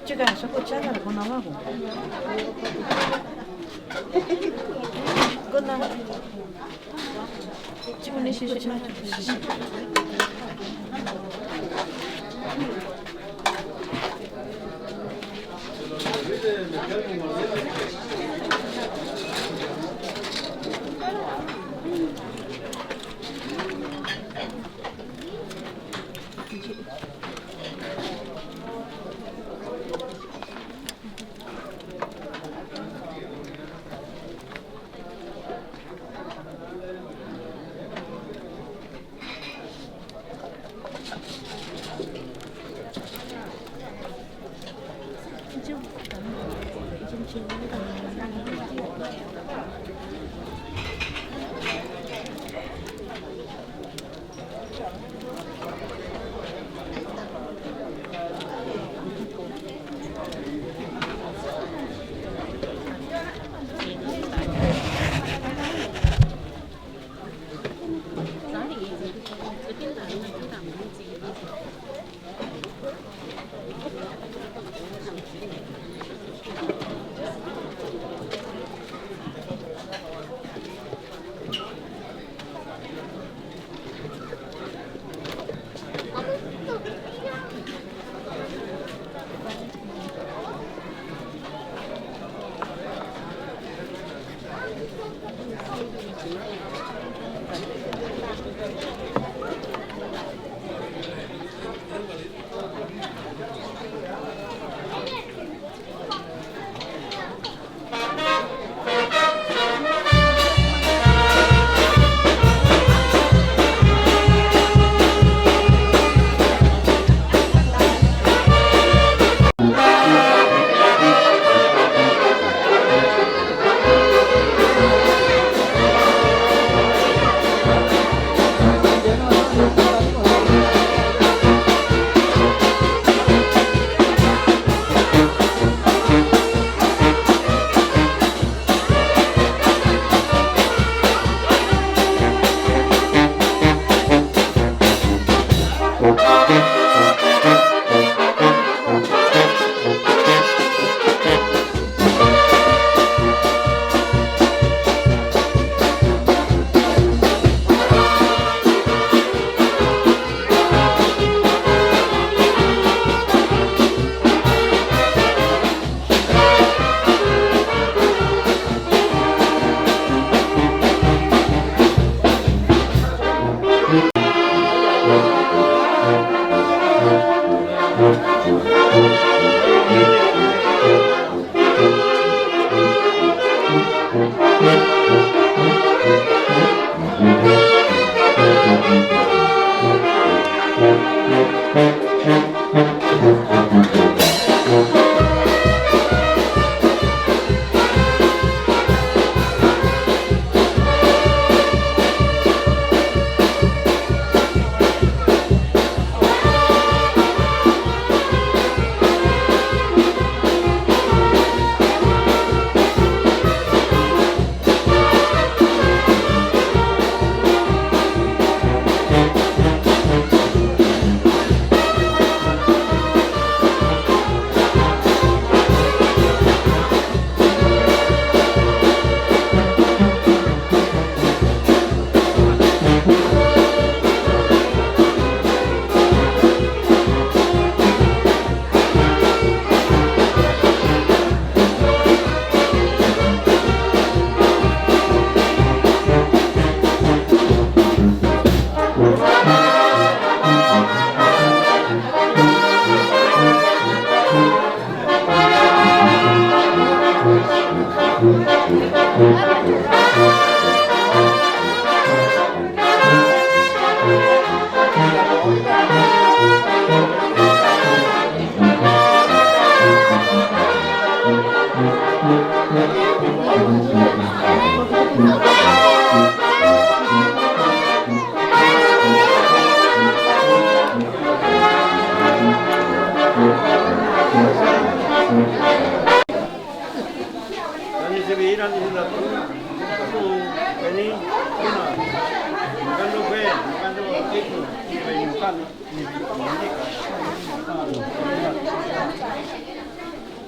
Chica, eso cuchara con abajo. Con la. Chico, ni si se. Thank you.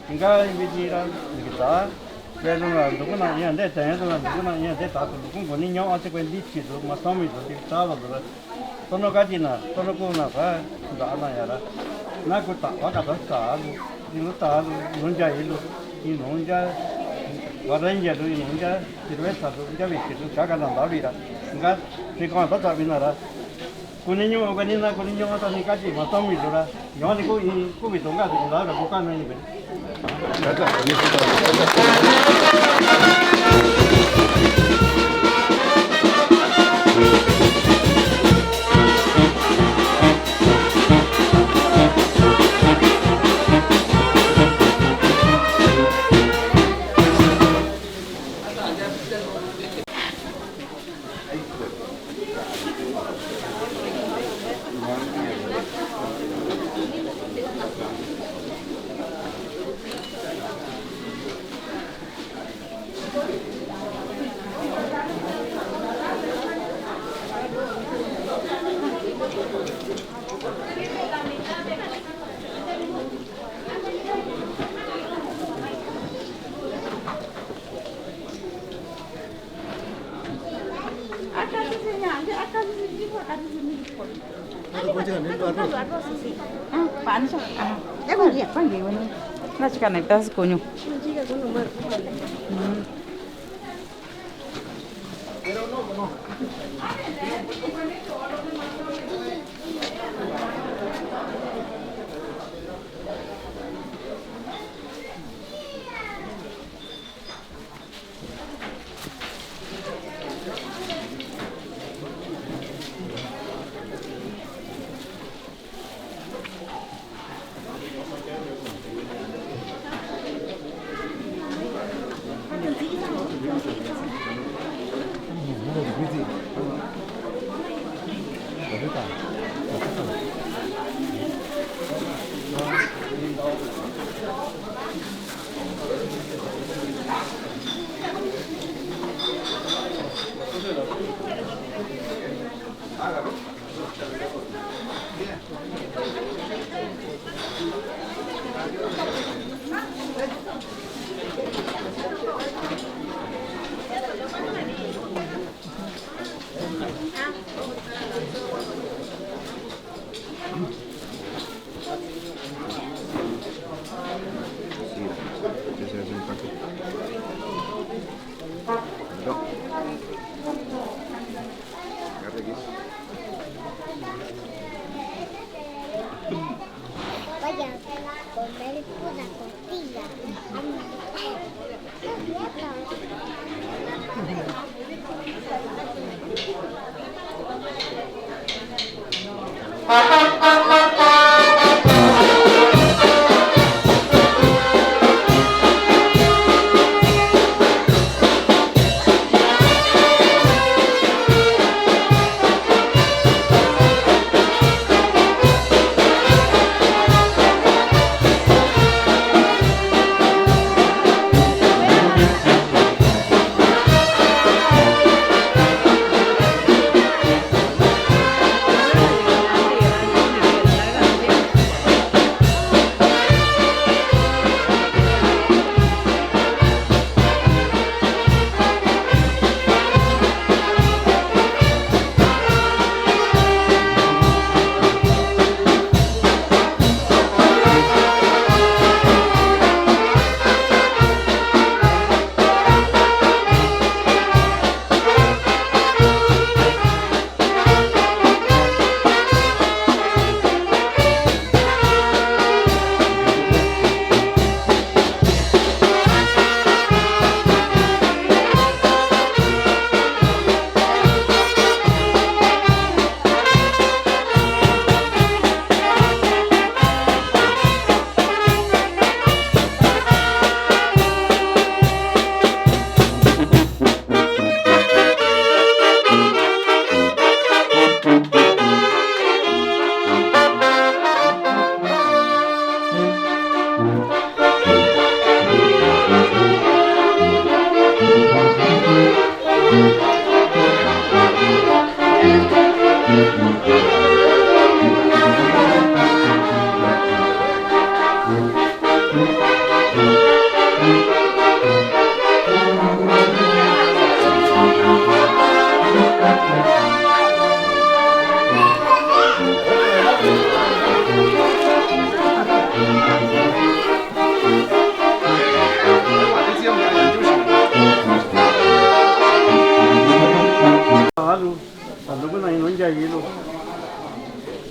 Enggak bijiran kita, kalau nak dulu nak yang ada tanya tu nak dulu nak yang ada tak dulu pun ni nyawa tu kan dici tu macam itu kita lah tu. Tono kaji na, tono ko na pa, dah na ya lah. Nak ko tak, apa tak tak, ini tak, nunja itu, ini nunja, orang je tu nunja, terus satu nunja bici tu, cakap dan dah bira. Enggak, sekarang apa tak bina lah. Kuninyo kanina kuninyo ata ni kaji macam itu lah. Yang ni ko itu enggak tu dah bukan ni ben. Nas canetas coño. comer una tortilla.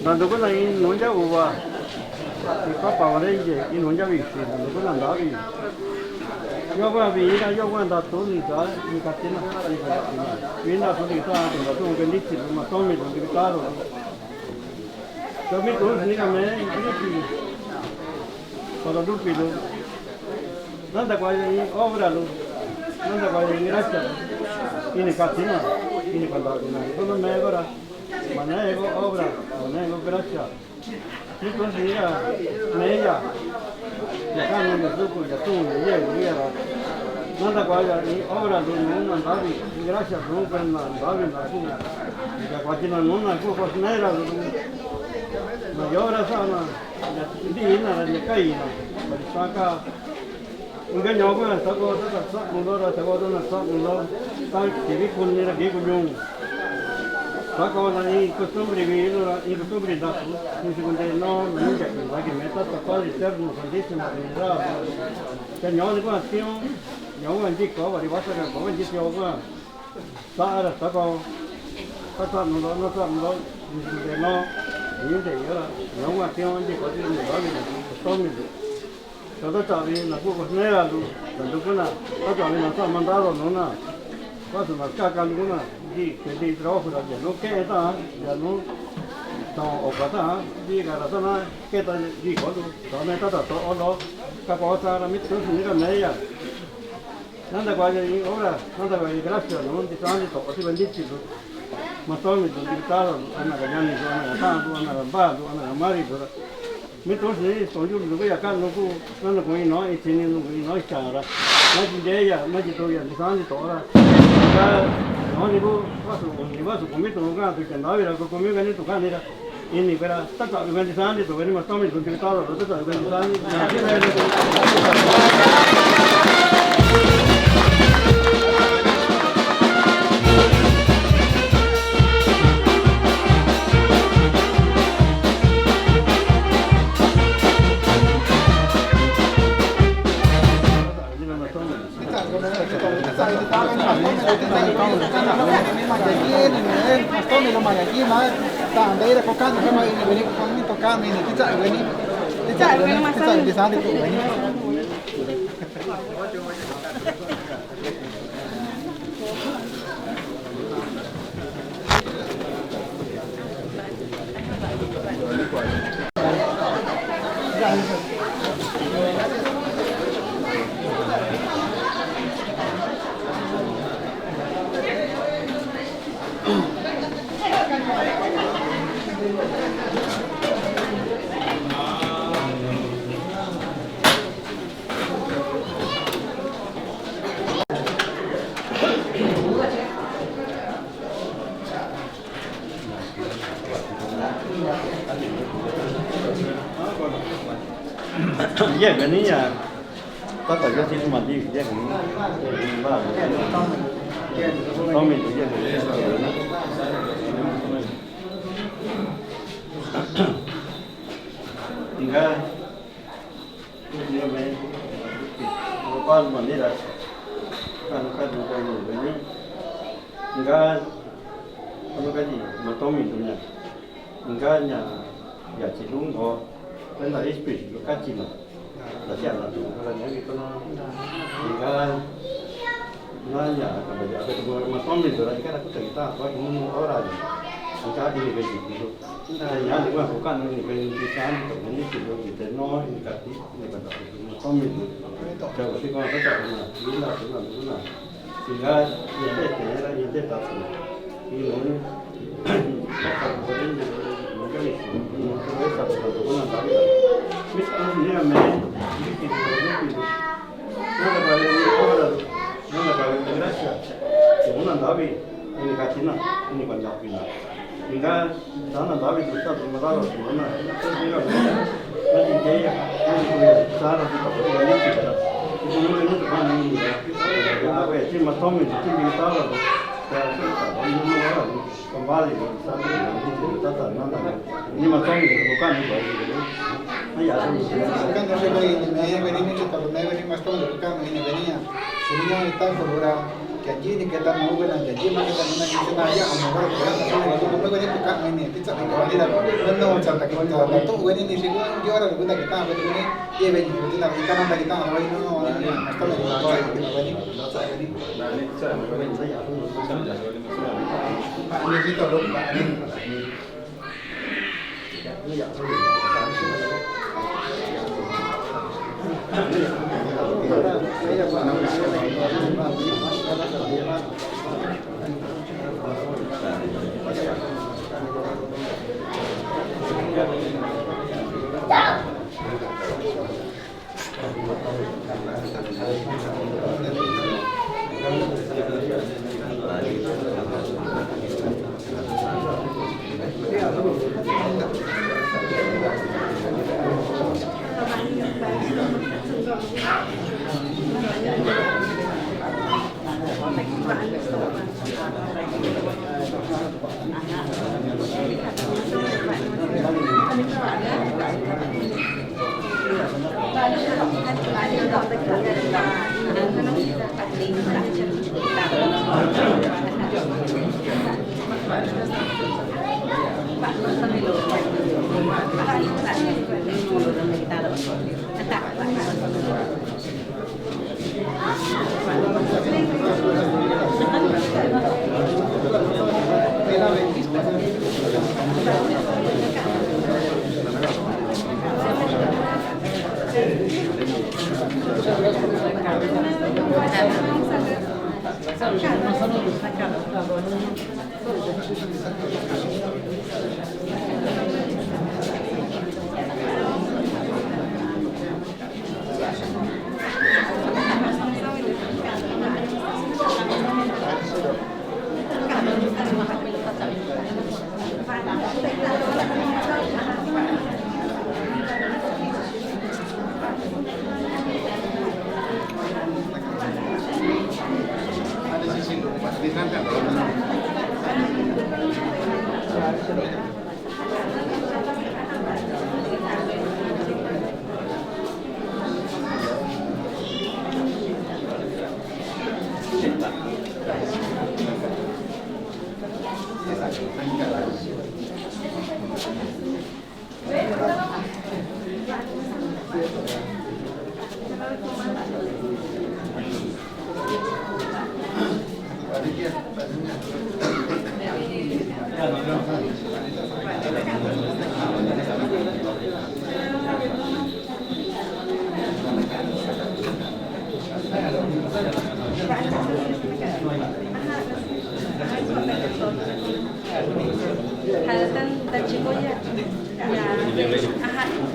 Nandu ko na inonja uwa, ipapa wale ije inonja bishi, nandu ko nanda bi. Yoga bi ina yoga nda to ni da ni katina, ni katina. Ina to ni ta to to ke ni ti ma to mi to ni ta ro. To mi to ni ka me ni ti. Para du pi lo. Nanda kwa ni obra lo. Nanda kwa ni rasta. Ini katina, ini kanda na. To me ora. Mana ego obra, mana ego gracia. Ni considera media. Ya kan no suco ya tú ni era. Nada cual ni obra do no andavi, gracia do kan na andavi na tu. Ya cuatina no na ku cosnera. Na obra sana. Ya di na de caína. Para saca un ganho con esta cosa, sta mundo sta cosa na sta mundo. Sta che vi con nera che con Sako ni costumbre vivir y costumbre da ni segunde no nunca que meta total externo santissimo era que no de cuestión yo un chico va a pasar que con chico va sara sako pasa no ni segunde no y de ahora no una cuestión de cosas de costumbre todo está bien la cosa no era tanto que na todo bien está mandado no na pasa una caca alguna di che dei trabajo da no che sta ya no sto o pata di gara sana che ta di ko do me ta to o no ka ko ta ra mit ni ga me ya nanda qua ni ora nanda qua grazie non ti tanti to ti bendici ma to mi di taro ana ga ni do ana ta do ana ba do ana mari do mi to ni sto yu do ya kan no ku nanda ko ni no e tini no ni no cha ra ma di de ya ma di to ya di tanti to ora no digo vas a comer todo gato que andaba era que comió gané tu canera y ni para está que vende sangre to venimos tomando con que todo lo todo vende sangre Tome lo mai aquí más, tan de ir tocando, como venir con tocando y ni quita y venir. Cak, bukan masalah. Di sana itu. Iya, kan ini ya. Tak ada sih cuma di dia kan. Tommy itu dia. Tinggal dia main. Lepas mandi dah. Kan bukan ini. Tinggal apa lagi? Tommy tu nya. Tinggalnya ya cilung oh. Kan dari space lokasi lah. Latihan lah tu. Kalau ni kita nak tinggal nanya kalau ada rumah Tommy tu lagi kan aku cerita apa ini orang angkat ini begitu tu. Saya ni gua bukan ini pendidikan ini sudah kita no ini kati ini pada rumah Tommy tu. Kalau kita kau tak mana bila tinggal yang dia tak tahu. Ini kembali ini macam bukan Kan no se puede venir mucho cuando me venía más todo lo que venía. Si niño está por ahora que allí ni que está muy buena, que allí más que también hay que nada ya, a lo mejor que no me venía tocar ni pizza ni que venir no chanta que venga la todo venía ni si yo ahora le cuenta que estaba pero y venía que la rica nada que estaba no más todo lo que venía. Necesito lo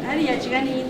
هل يجغني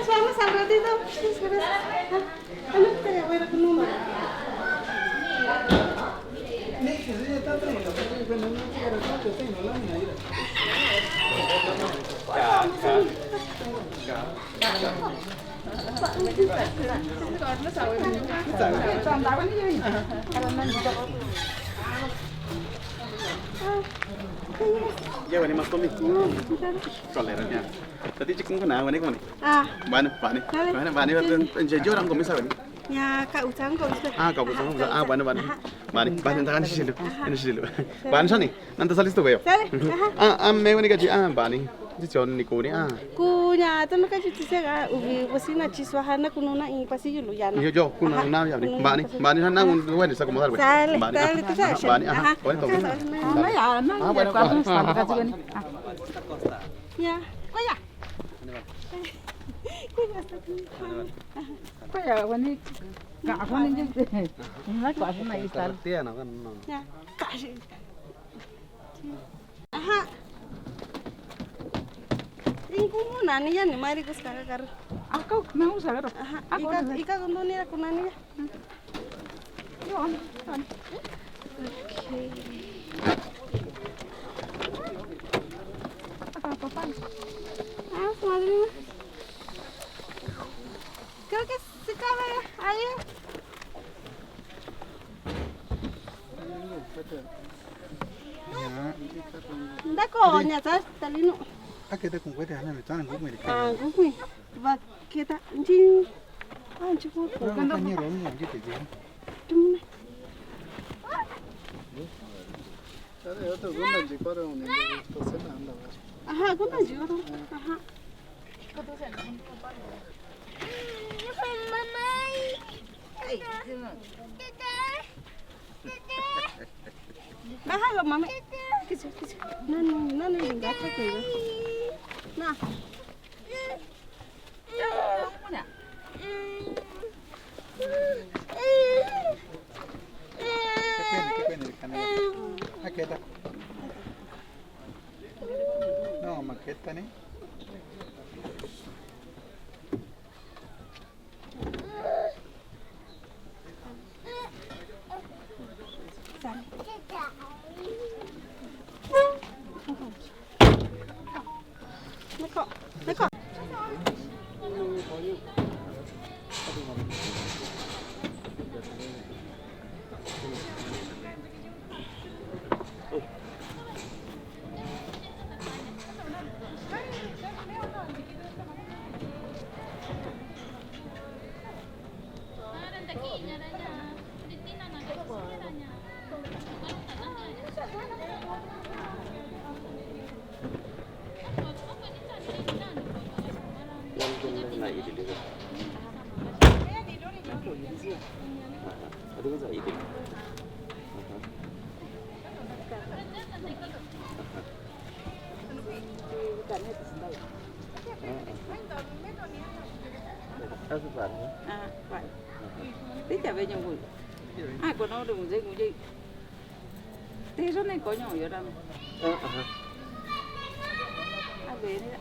Vamos al ratito. Te voy a dar tu número. Sí, está tranquilo, pero no quiero tanto, Yaวันนี้มาต้มอีกก่อนเลยนะเนี่ยแต่ที่จะกุ้งขนาดวันนี้ก็วันนี้ Ah, บ้านบ้านนี่เป็นเจ้าorang kau misal ni. ya Kak Ujang kau bisa. Kau betul betul.บ้านtangan sih dulu. Ini sih dulu.บ้านsana ni. Nanti salis tu kau. Sale. Me ni kajiบ้านni. Di John ni kau ni. Kunya tu nak cuci saya ubi pasina ciswahana kununa ini pasti julu ya. Yo yo kuna na ya ni.บ้านni sana un dua ni sa kau modal. Sale. Sale tu saya.บ้านni. Kau ni tahu. Ano yan? Ano yan? Kung saan ka siguro ni? Ya. Kuya. Kaya wani ka ako ninyo. Hindi ko ako na isal. Tiyan ako. Ya. Kasih. Aha. Ingku muna ni yan ni mari ko sekarang kar. Ako mau sa laro. Aha. Ika kundo ni aku nani ya. Yon. Okay. Apa? Ah, madre. Creo que se cabe ahí. Dako nya sa talino. Kita kung pwede na ito ang gumili. Ah, gumi. Ba kita njin. Ah, chico. Kanda ni ron ni gitu je. Tumne. Sare yo to guna ji paro ne to se na anda. Aha, guna ji ro. Aha. Mama. Baha lo mami. Kisu. Nani enggak tak ya. Nah. Maketa. No, maketa ni. Nako. À, vậy. Tí chả về nhà ngủ. Ai của nó đừng dây ngủ gì. Tí số này có nhỏ ở đâu. Ai về đấy ạ.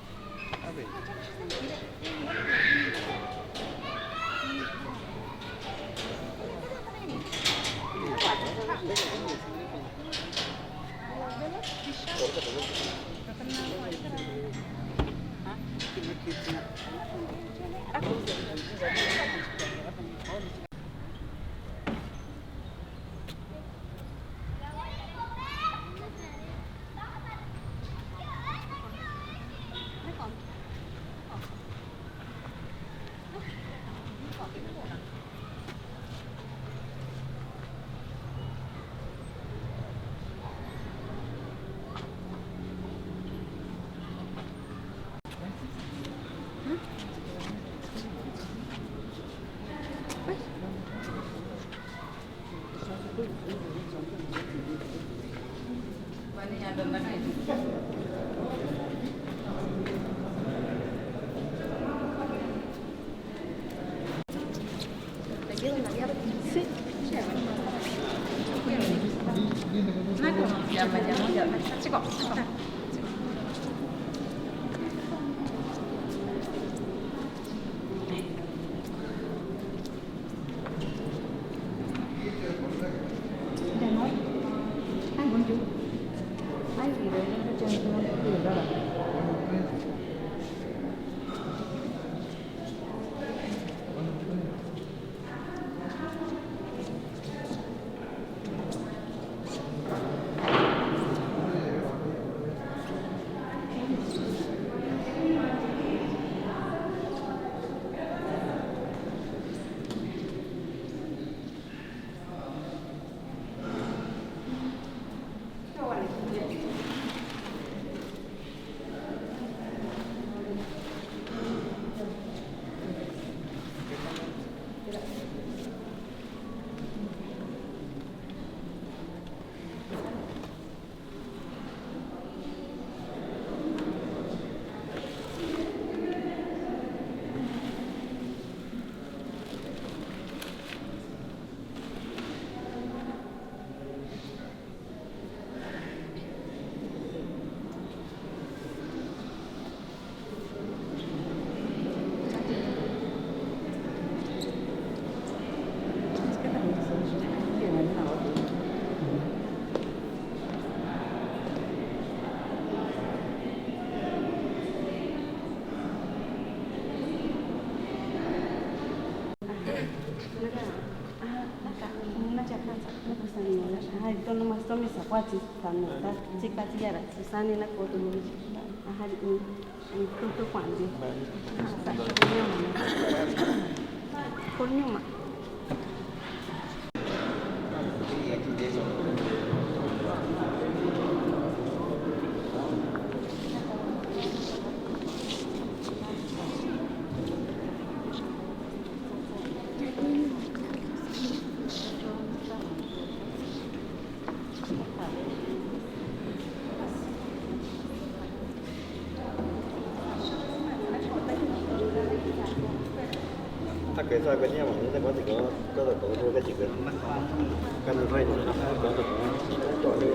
Ai muốn chú? Ai gì đấy? Kwati kanu ta chika tiara susani na koto muri ahadi mtoto kwanza kwa nyuma cái xoay bên nhau mà nó sẽ có thì có được có cái gì cần cần phải có được chọn được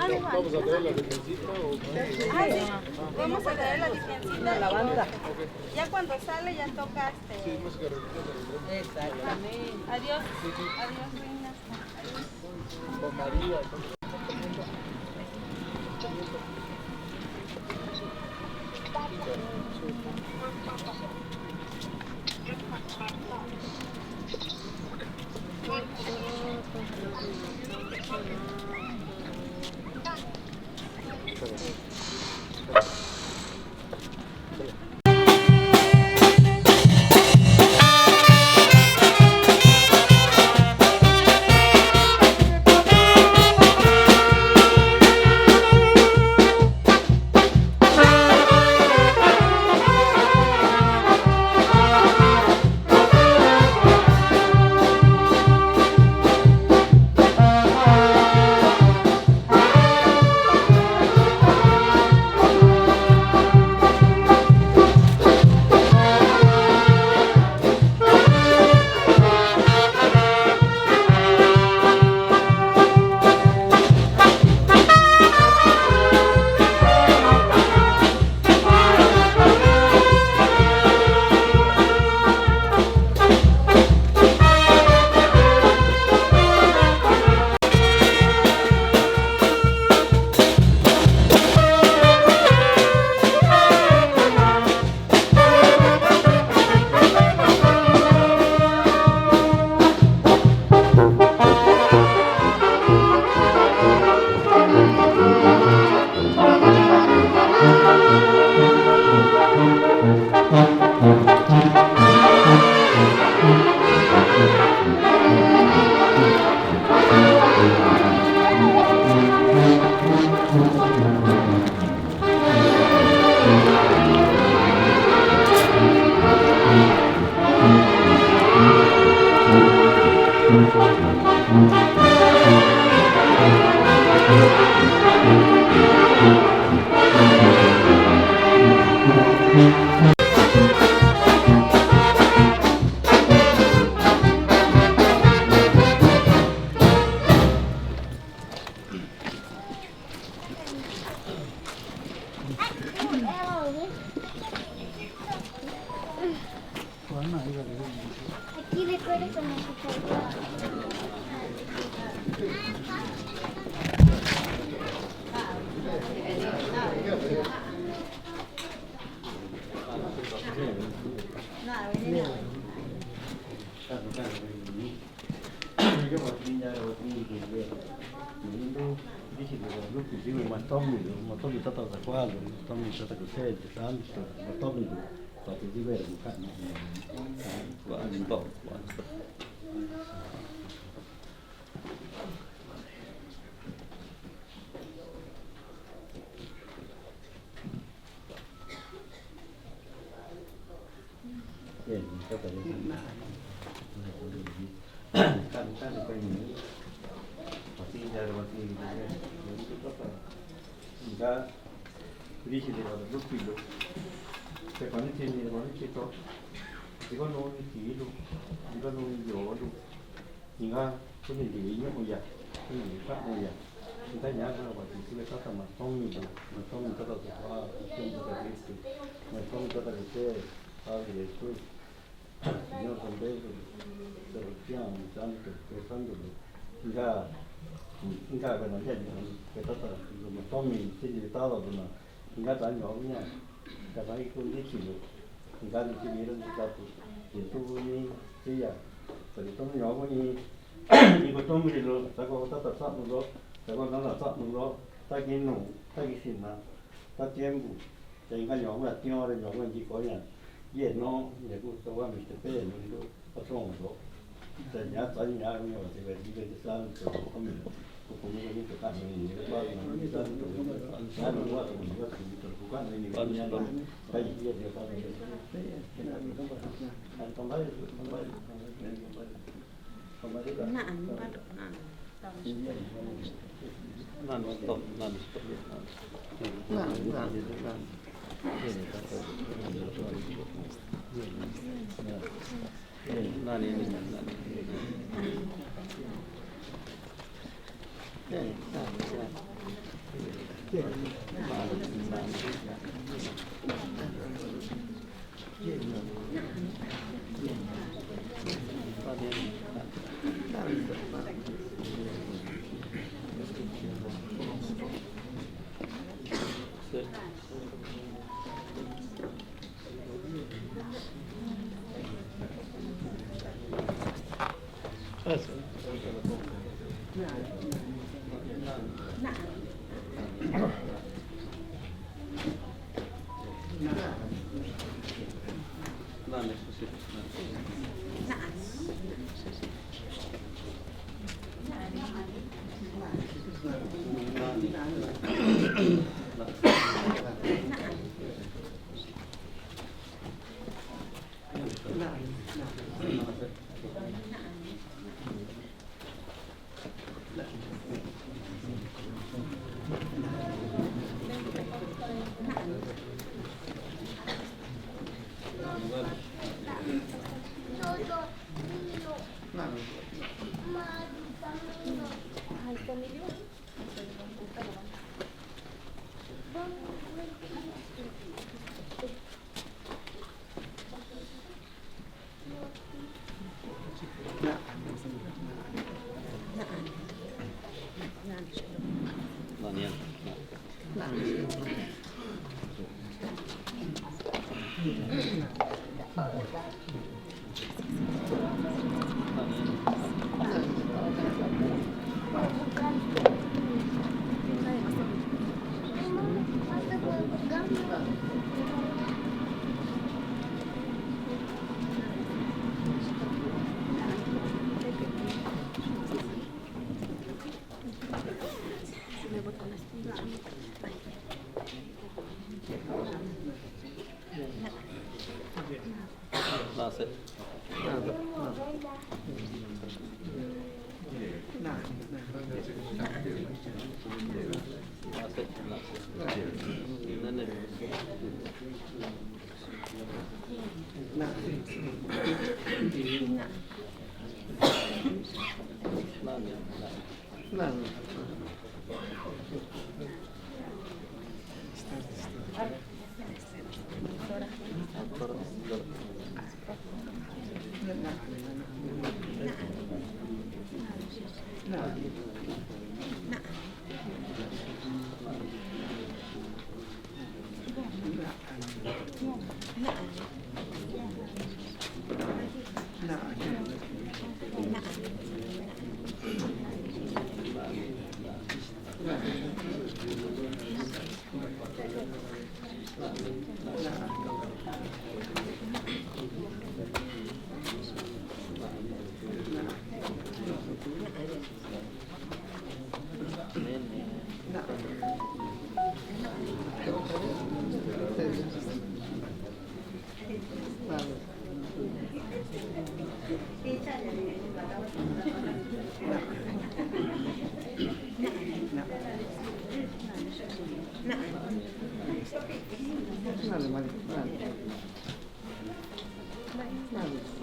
Vamos a traer la defensita o vamos a traer la defensita, la banda. Ya cuando sale ya toca sí, música religiosa. Exactamente. Adiós. Adiós, reina. Adiós. Con María. Dale, Mari, dale. Dale.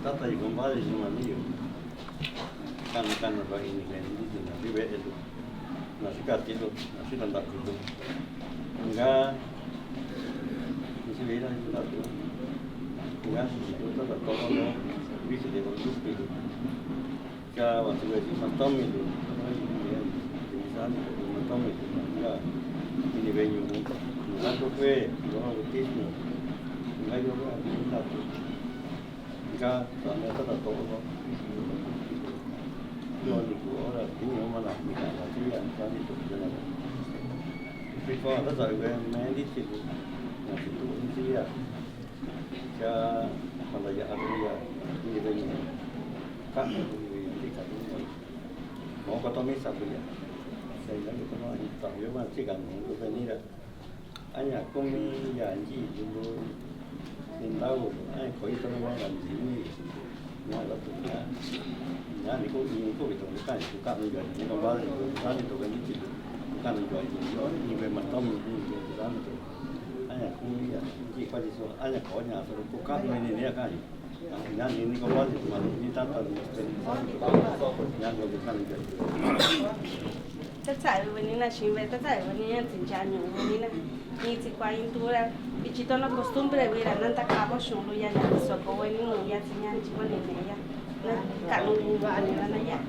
Tata y compadre y un amigo. Cano para ini kan itu nanti itu. Nasi katilo, nasi landak itu. Enggak. Nasi beda itu tak tu. Enggak, itu tak tolong bisa dia bagus itu. Jika waktu itu matam itu, misalnya matam itu, enggak ini venue itu. Enggak tu fe, orang betis tu. Enggak juga tak tu. Jika sana tak tolong. Yo digo ahora tengo mana mira la tía está listo ya la Rico ada sabe me dice la situación ya cuando ya había ini venía kan di kan mau ke Tommy sabia saya lagi kalau ini tak yo masih kan itu venir hanya kami janji dulu tahu kau itu memang janji nah itu ya nah ni kau itu bukan juga ni kau balik kan itu kan itu bukan juga itu ni memang tamu ni kan itu hanya kau ya jika di sana hanya kau nya suruh bukan ini dia kan nah ni kau balik mana ni tanpa yang kau bukan juga tất cả vấn đề là chuyện về tất cả vấn đề là tình trạng nhiều vấn đề là như chỉ qua in tu là vì chỉ tôi nó costumbre về là nên ta cá bao sống luôn ya là số có vấn đề nhiều ya chỉ nhang chỉ vấn đề này ya nên cả luôn và anh là này ya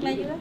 ¿Me ayuda?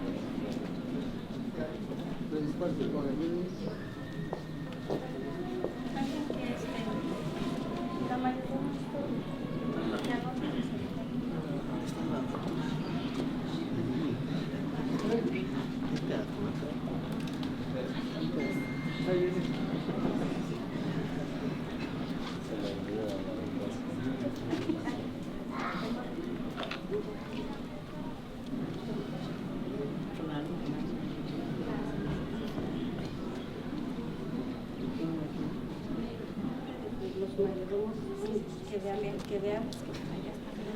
Que veamos que ya está.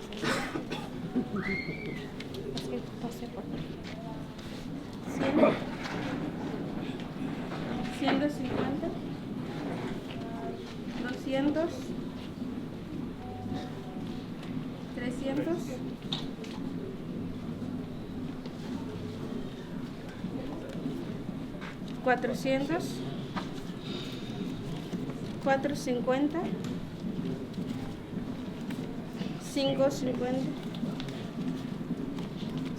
Es que pasé por 150, 200, 300, 400, 450, 550,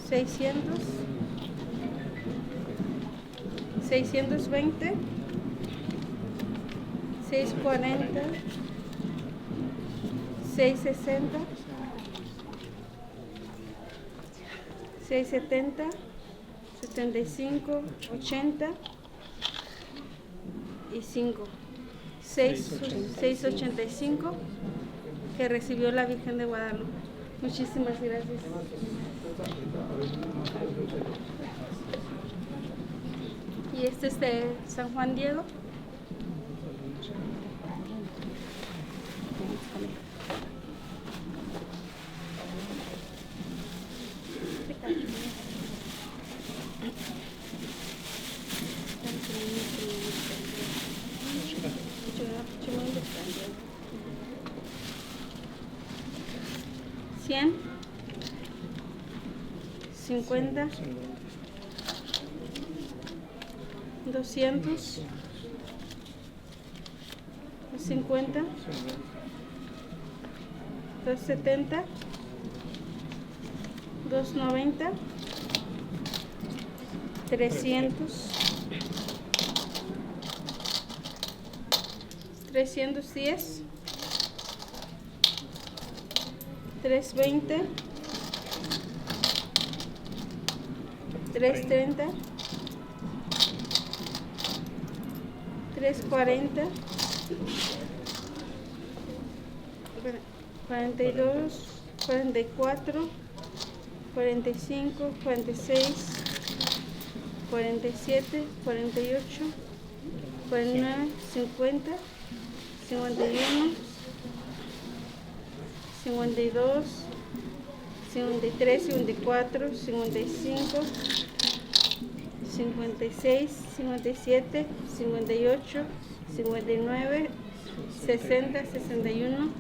600, 620, 640, 660, 670, 75, 80 y 5. 685 que recibió la Virgen de Guadalupe. Muchísimas gracias. Y este es de San Juan Diego. ¿100? 50, 200, 50, 270, 290, 300, 310, 320, 330, 340, 42, 44, 45, 46, 47, 48, 49, 50, 51, 52, 53, 54, 55, 56, 57, 58, 59, 60, 61,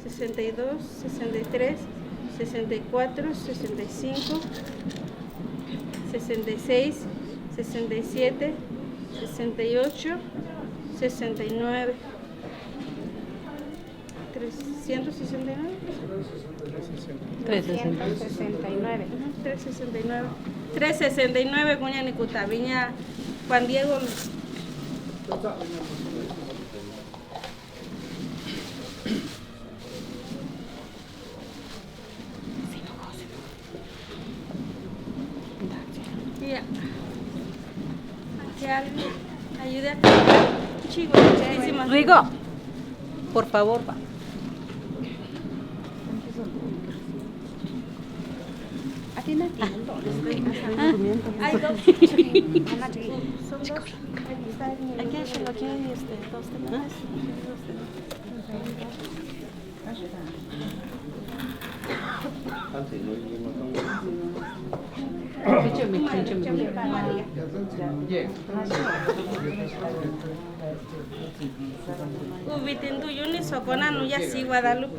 62, 63, 64, 65, 66, 67, 68, 69. 369. 369. 369. 369 kunya ni kutabinya Juan Diego. Iya. Ayuda. Chico, muchísimas. Rico, por favor, va. Hay dos. Son dos. Aquí hay dos temas. Ubitin tuyo ni sokona nu ya si Guadalupe.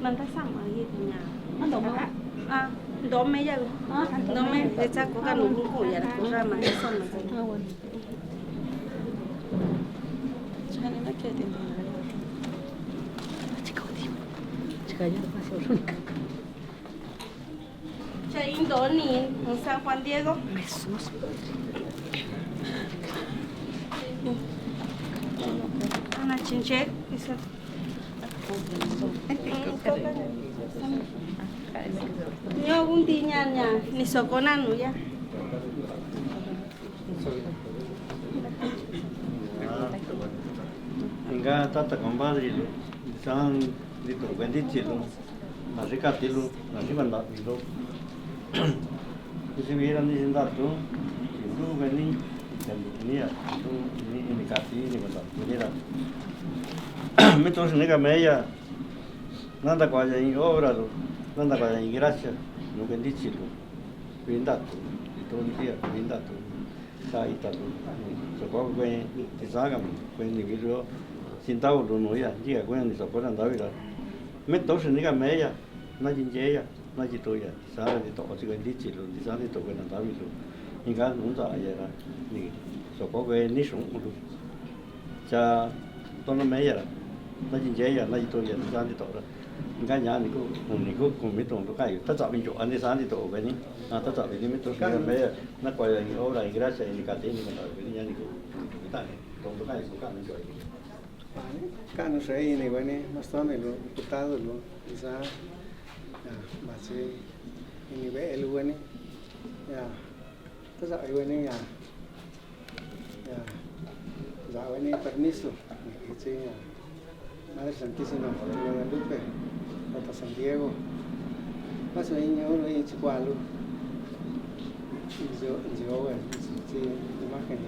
Manta sama gitu nya. Ah, dome ya lo. Dome echa ko kan buku ya ko rama son. Chani na ke tin. Chica ya pasó única. Cha Indoni, en San Juan Diego. Jesús. Ana chinche, eso. Nyo gunti nya ni sokona nu ya. Inga tata compadre lo, san di tu bendici lo, nasi kati lo, nasi bandat lo. Isi biran di sendatu, itu beni dan ini ya, itu ini kati ini bandat, ini lah. Mitos ni kamera, nanda kuaja ini obra lo, nanda kuaja ini gracia, lo bendici lo, bendatu, itu dia bendatu, sai tatu, sekolah kue di sana kue ni video. Xin tao đồ nói à, chỉ là quen thì sao có làm tao vậy đó. Mấy tổ sinh cái mấy à, nó chính chế à, nó chỉ tôi à, sao thì tổ chỉ cần đi chỉ luôn, thì sao thì tổ cái làm tao vậy luôn. Nhưng cái cũng vậy là, thì sao có cái ní sống luôn. Cha, tôi nó mấy à, nó chính chế à, nó chỉ tôi à, thì sao thì tổ đó. Nhưng cái nhà này cũng cùng mấy tổ tôi cái, tất cả bên chỗ anh thì sao thì tổ cái ní, tất cả bên mấy tổ sinh cái mấy à, nó coi là những ô là những cái gì những cái gì mình nói cái nhà này cũng tại tổ tôi cái cũng cả những chỗ. Acá no sé, y bueno, más tarde lo diputado lo quizá mà sẽ như vậy luôn ya tất cả bueno ya Ya vení permiso. Sí, Madre Santísima de Guadalupe, hasta San Diego. Paso ahí uno y Chihuahua. Yo, sí, imagen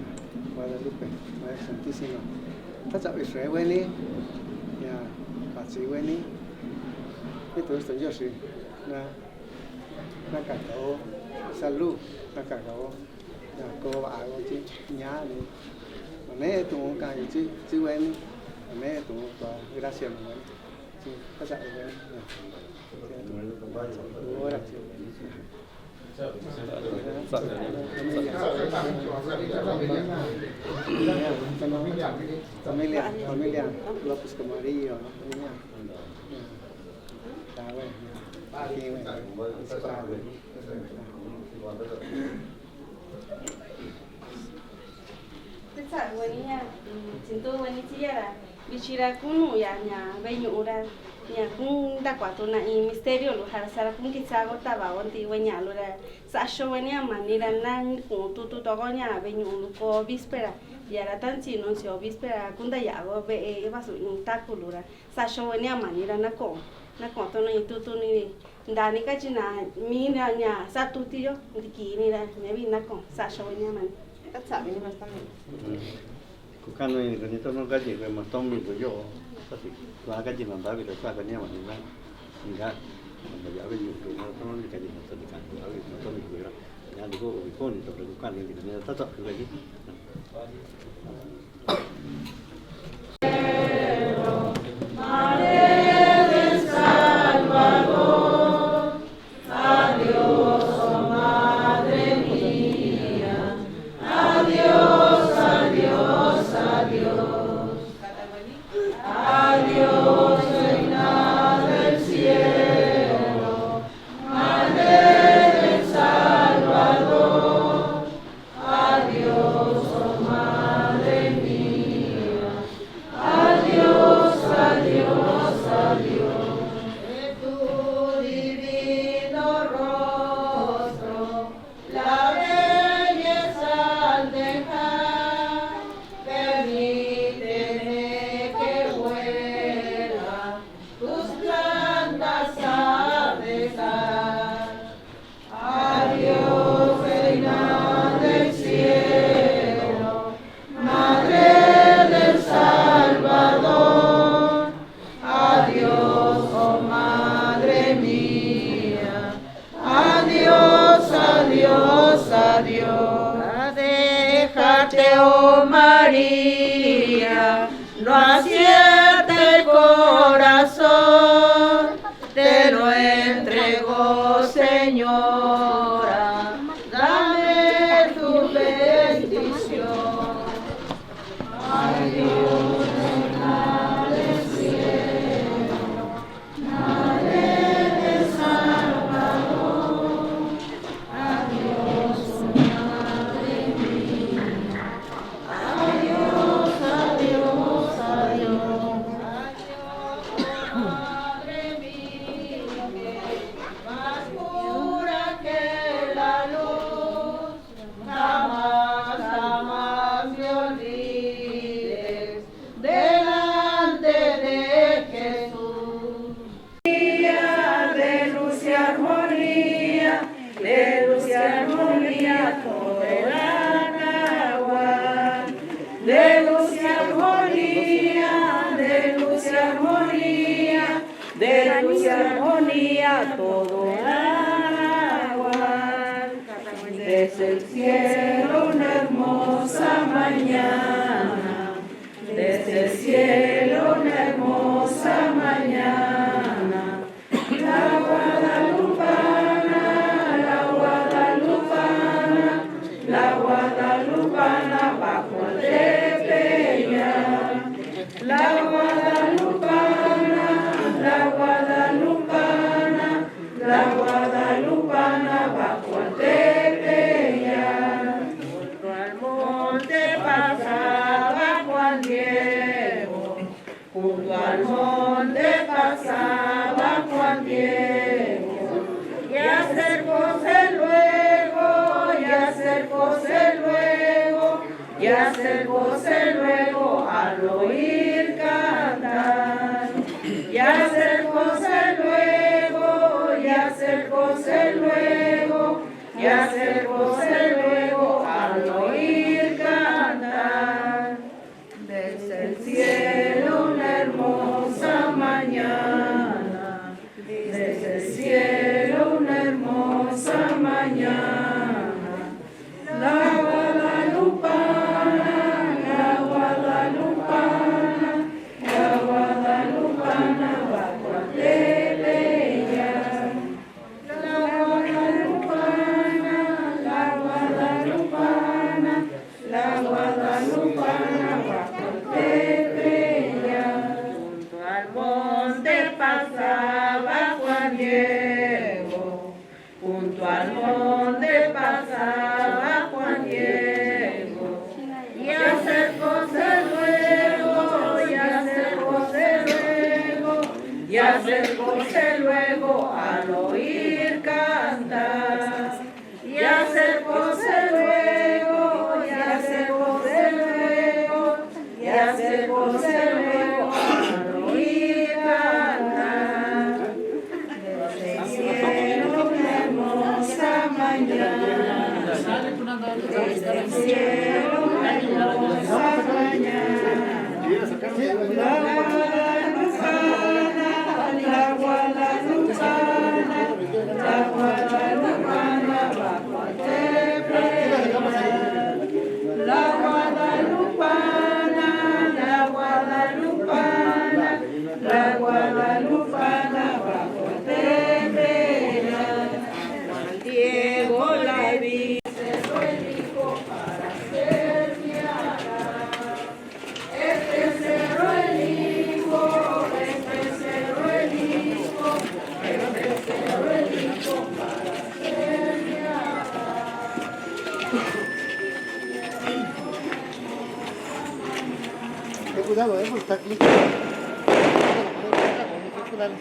Guadalupe, Madre Santísima. Está chào Israel vení, ya, Pachi vení. Esto yo sí, na cacao, salud, na cacao, ya, cô bà con chị, nhá đi. Nè tụi con cái chứ quen nè tụi con gracias mà chứ có chạy quen tụi đặt familia López Camarillo está bueno aquí bueno Tại when nha, chúng tôi when chị ra, vì chị ra cũng nụ nhà bây nhủ ra, nhà cũng đã quả tôi này misterio luôn, hay là cũng cái sao có ta bảo anh thì when nhà luôn ra, sao show when nhà mà đi ra nan cũng tu đó có nhà bây nhủ luôn có vispera, giờ là tan chỉ non xíu vispera cũng đã giả vào về bắt sụn ta cũng luôn ra, sao show when nhà mà đi ra nó còn tôi này tu này, đàn này cái chuyện nào mi nhà sao tu tiêu, thì kỳ này ra, nếu vì nó còn sao show when nhà mà các xã bên này bắt Ku kan ni kan itu nak kaji ke mastom ni tu yo. Tapi lah kaji nanti kita cakap kan ni macam mana. Enggak. Bagi apa you tu mastom ni kaji mastom kan. Tapi mastom ni tu ya. Yang diko ni tu kan ni kita tak lagi. no acierta el corazón, te lo entrego, Señora, dame tu bendición. Ay, Dios, reina del cielo, Madre del Salvador, adiós, Madre mía, adiós, adiós, adiós. y acercóse luego al oír cantar, y acercóse luego, y acercóse luego, y acercóse luego al oír cantar. Desde el cielo una hermosa mañana, desde el cielo una hermosa mañana, la guadalupana, la guadalupana, la guadalupana bajo a Tepeyac. La guadalupana, la guadalupana, la guadalupana bajo a Tepeyac. Junto al monte pasaba Juan Diego, junto al monte pasaba Juan Diego, y acercóse luego, y acercóse luego, y acercóse luego al oír cantar, y acercóse luego, y acercóse luego, y acercóse luego al oír cantar. Desde el cielo una hermosa mañana, desde el cielo una hermosa mañana, la guadalupana, la guadalupana bajo a Tepeyac. La guadalupana, la guadalupana, la guadalupana bajo a Tepeyac. Juan Diego la vi, cerró el hijo para ser mi arrabal. Este cerró el hijo, este cerró el hijo, este cerró el hijo para ser mi arrabal. Ten cuidado, porque está aquí. Cuidado.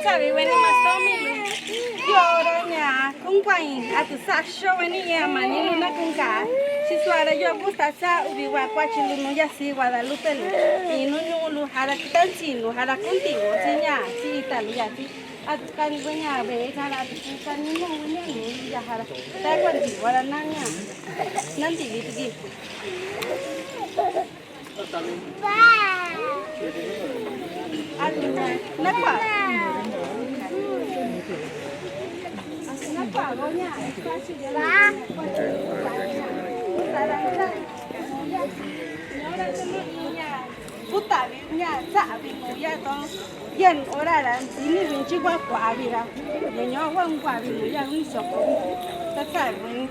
sabe when mas tomi yo orangnya kung kwain atu saksho when ya manilu na kung ka si suara yo gusta sa ubi wa kwa chilu no ya si Guadalupe lu inu nyulu hara kitansi nu hara contigo sinya si italu ya si atu kan gwenya be hara atu kan ni mo gwenya ni ya hara ta kwanti wala nanya nanti gitu Napa? Napa? Gonya. Puta vinya, sa vinya to. Yen ora la, ini vinci kwa kwa vira. Yenyo wan kwa vira ya ni soko. Ta sa vin.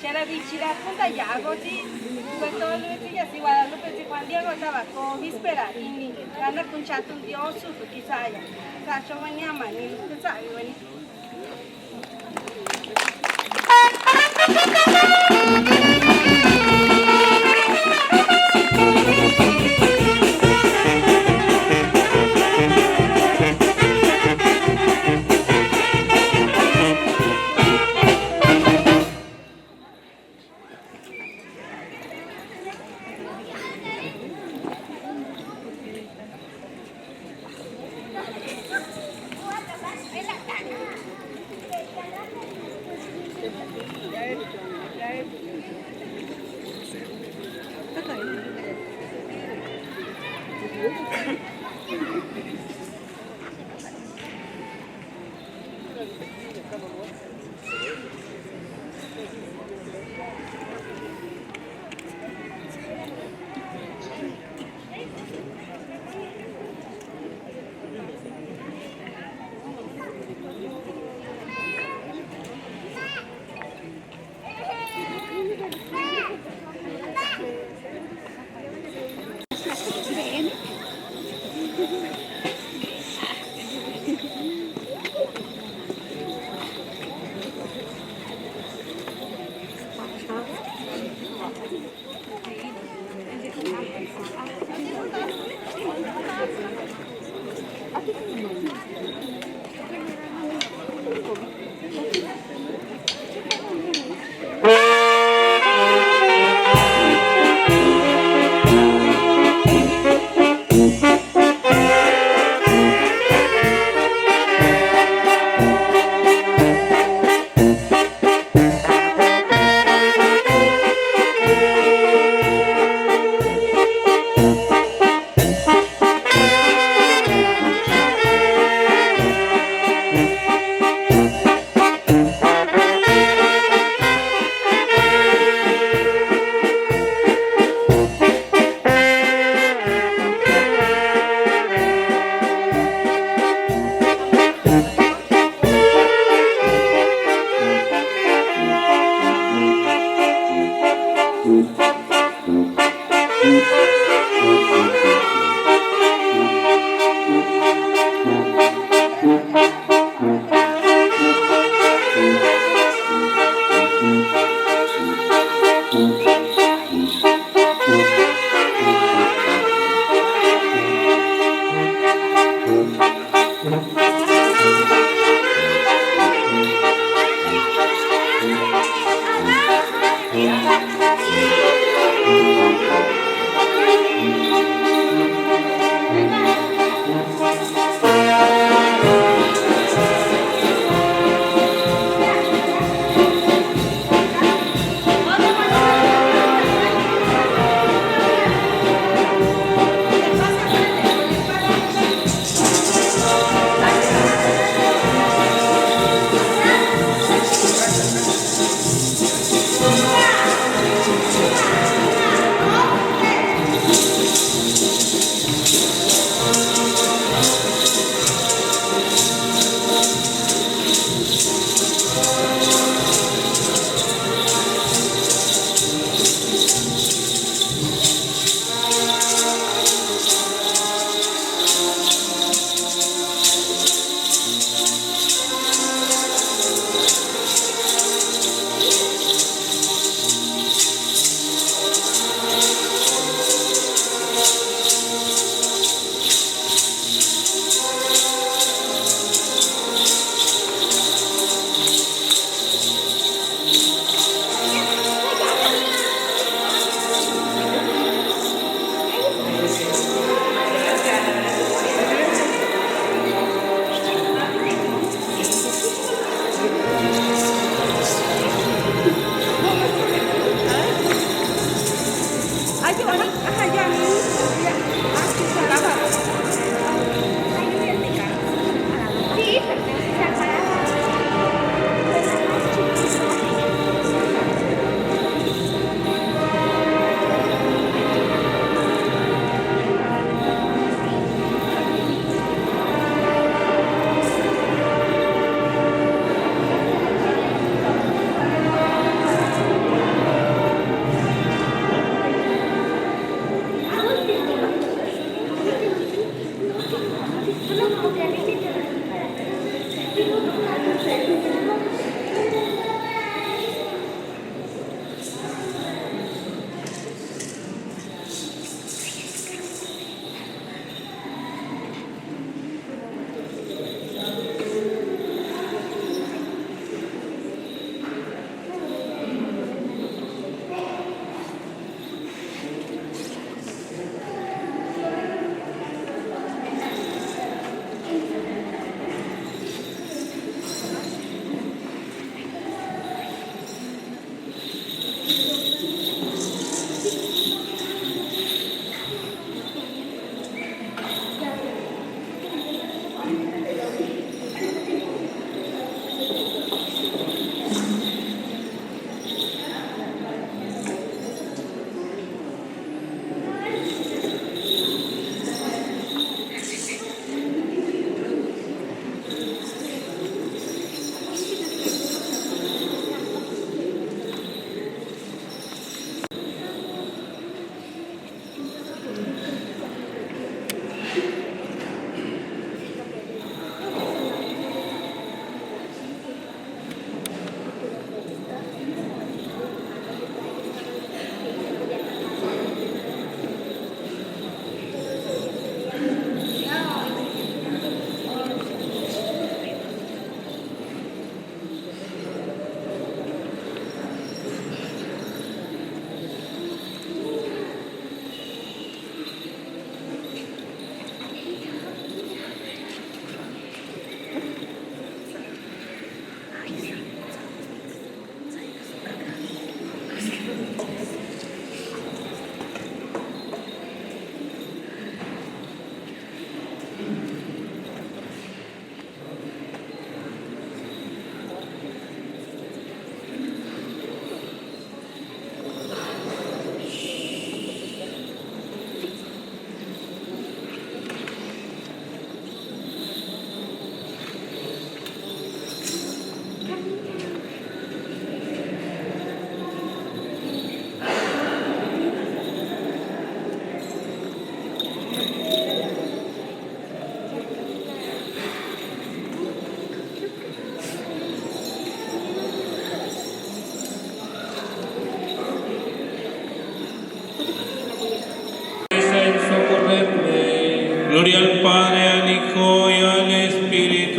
C'era vicino a Punta Iagoti, questo lui si Guadalupe si quando stava con vispera, quindi hanno cominciato un dio su tutti sai, faccio maniama, ni sai,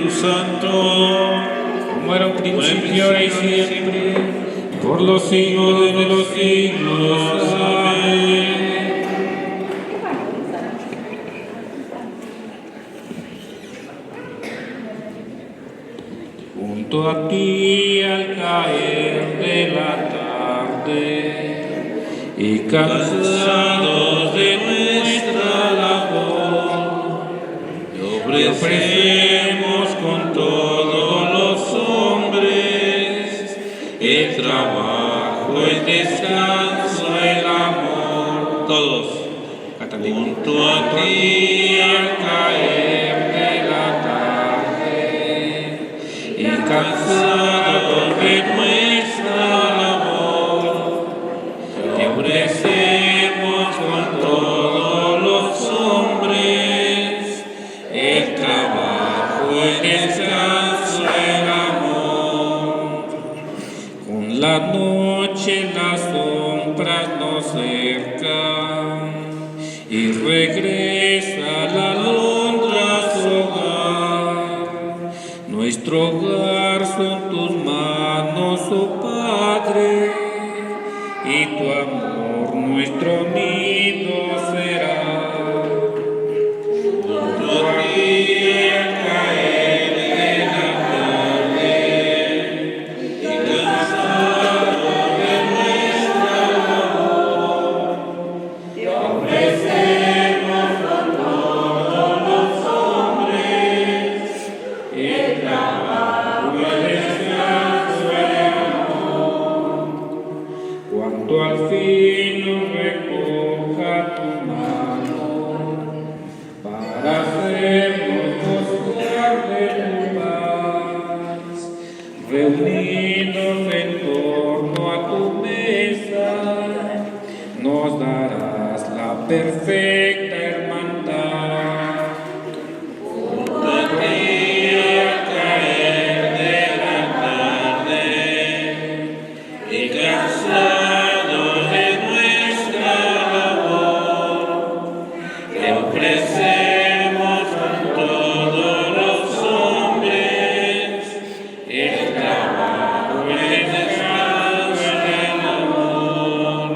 Espíritu Santo, como era un principio, ahora y siempre, por los siglos de los siglos. Amén. Junto a ti al caer de la tarde y cansados de nuestra labor, te ofrecemos con todos los hombres el trabajo, el descanso, el amor. Todos, junto a ti al caer de la tarde y cansados de nuestra labor, te ofrecemos con todos los hombres el trabajo, el descanso, el amor. Con la noche las sombras nos cercan y regresa la alondra a su hogar. Nuestro hogar son tus manos, oh Padre, y tu amor nuestro nido será. Junto a ti al caer de la tarde y cansado de nuestra labor, te ofrecemos con todos los hombres el trabajo, el descanso, el amor. Cuando al fin nos recoja tu mano para hacernos gozar de tu paz, reunidos en torno a tu mesa, nos darás la perfecta hermandad. Junto a ti al caer de la tarde y cansados de nuestra labor, te ofrecemos con todos los hombres el trabajo, el descanso, el amor.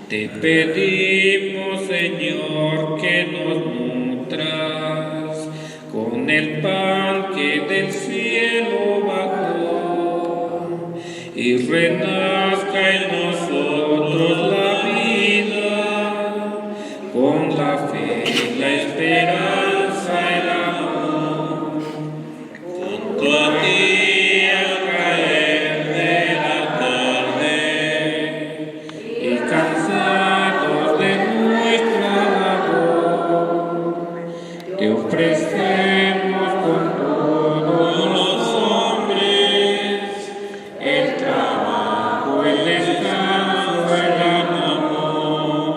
Te pedimos, Señor, que nos nutras con el pan que del cielo bajó y renazca en nosotros la vida con la fe, la esperanza, el amor. Junto a ti al caer de la tarde y cansados de nuestra labor, te ofrecemos con todos los hombres el trabajo, el descanso, el amor.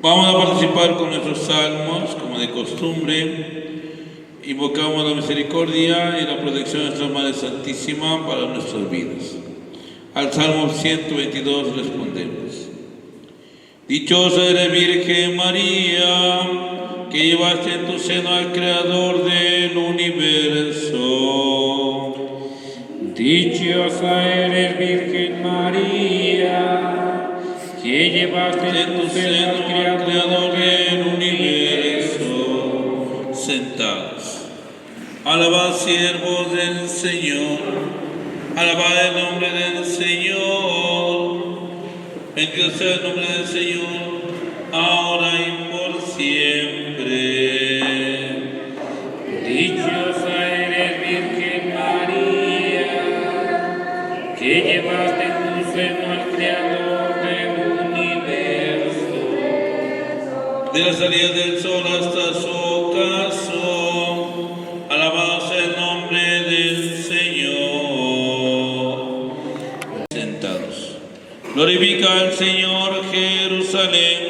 Vamos a participar con nuestros salmos, como de costumbre. Invocamos la misericordia y la protección de nuestra Madre Santísima para nuestras vidas. Al Salmo 122 respondemos: Dichosa eres, Virgen María, que llevaste en tu seno al Creador del universo. Dichosa eres, Virgen María, que llevaste en tu seno al Creador del universo. Sentados. Alabad, siervos del Señor, alabad el nombre del Señor. Bendito sea el nombre del Señor, ahora y por siempre. Dichosa eres, Virgen María, que llevaste en tu seno al Creador del universo. De la salida del sol hasta su ocaso, alabado sea el nombre del Señor. Sentados. Glorifica al Señor Jerusalén,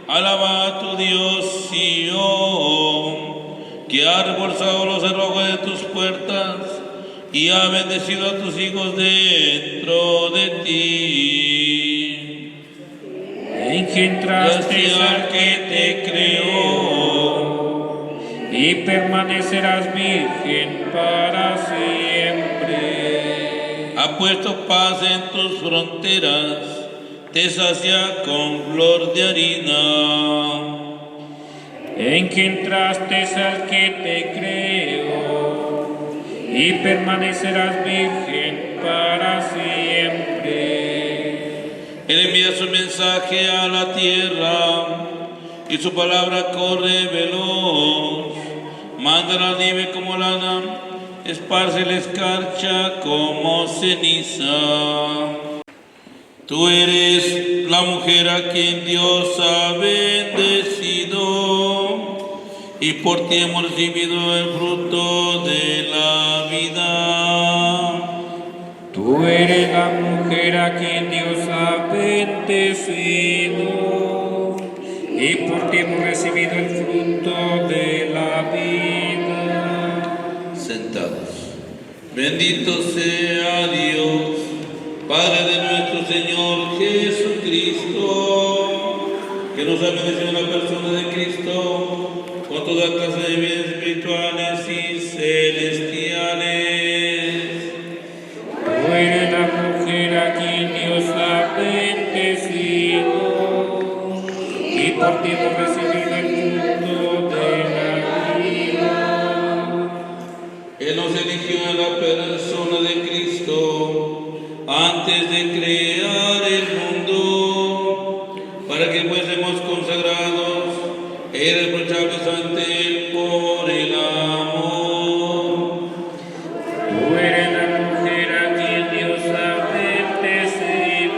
alaba a tu Dios Sion, que ha reforzado los cerrojos de tus puertas y ha bendecido a tus hijos dentro de ti. Engendraste al que te creó y permanecerás virgen para siempre. Ha puesto paz en tus fronteras, te sacia con flor de harina. En que entraste al que te creo, y permanecerás virgen para siempre. Él envía su mensaje a la tierra, y su palabra corre veloz. Manda la nieve como lana, esparce la escarcha como ceniza. Tú eres la mujer a quien Dios ha bendecido, y por ti hemos recibido el fruto de la vida. Tú eres la mujer a quien Dios ha bendecido, y por ti hemos recibido el fruto de la vida. Sentados. Bendito sea Dios, Padre de nuestro Señor Jesucristo, que nos ha bendecido en la persona de Cristo con toda clase de bienes espirituales y celestiales. Tú eres la mujer a quien Dios ha bendecido, y por ti hemos recibido el fruto de la vida. Él nos eligió en la persona de Cristo antes de crear el mundo, para que fuésemos consagrados e irreprochables ante Él por el amor. Tú eres la mujer a quien Dios ha bendecido,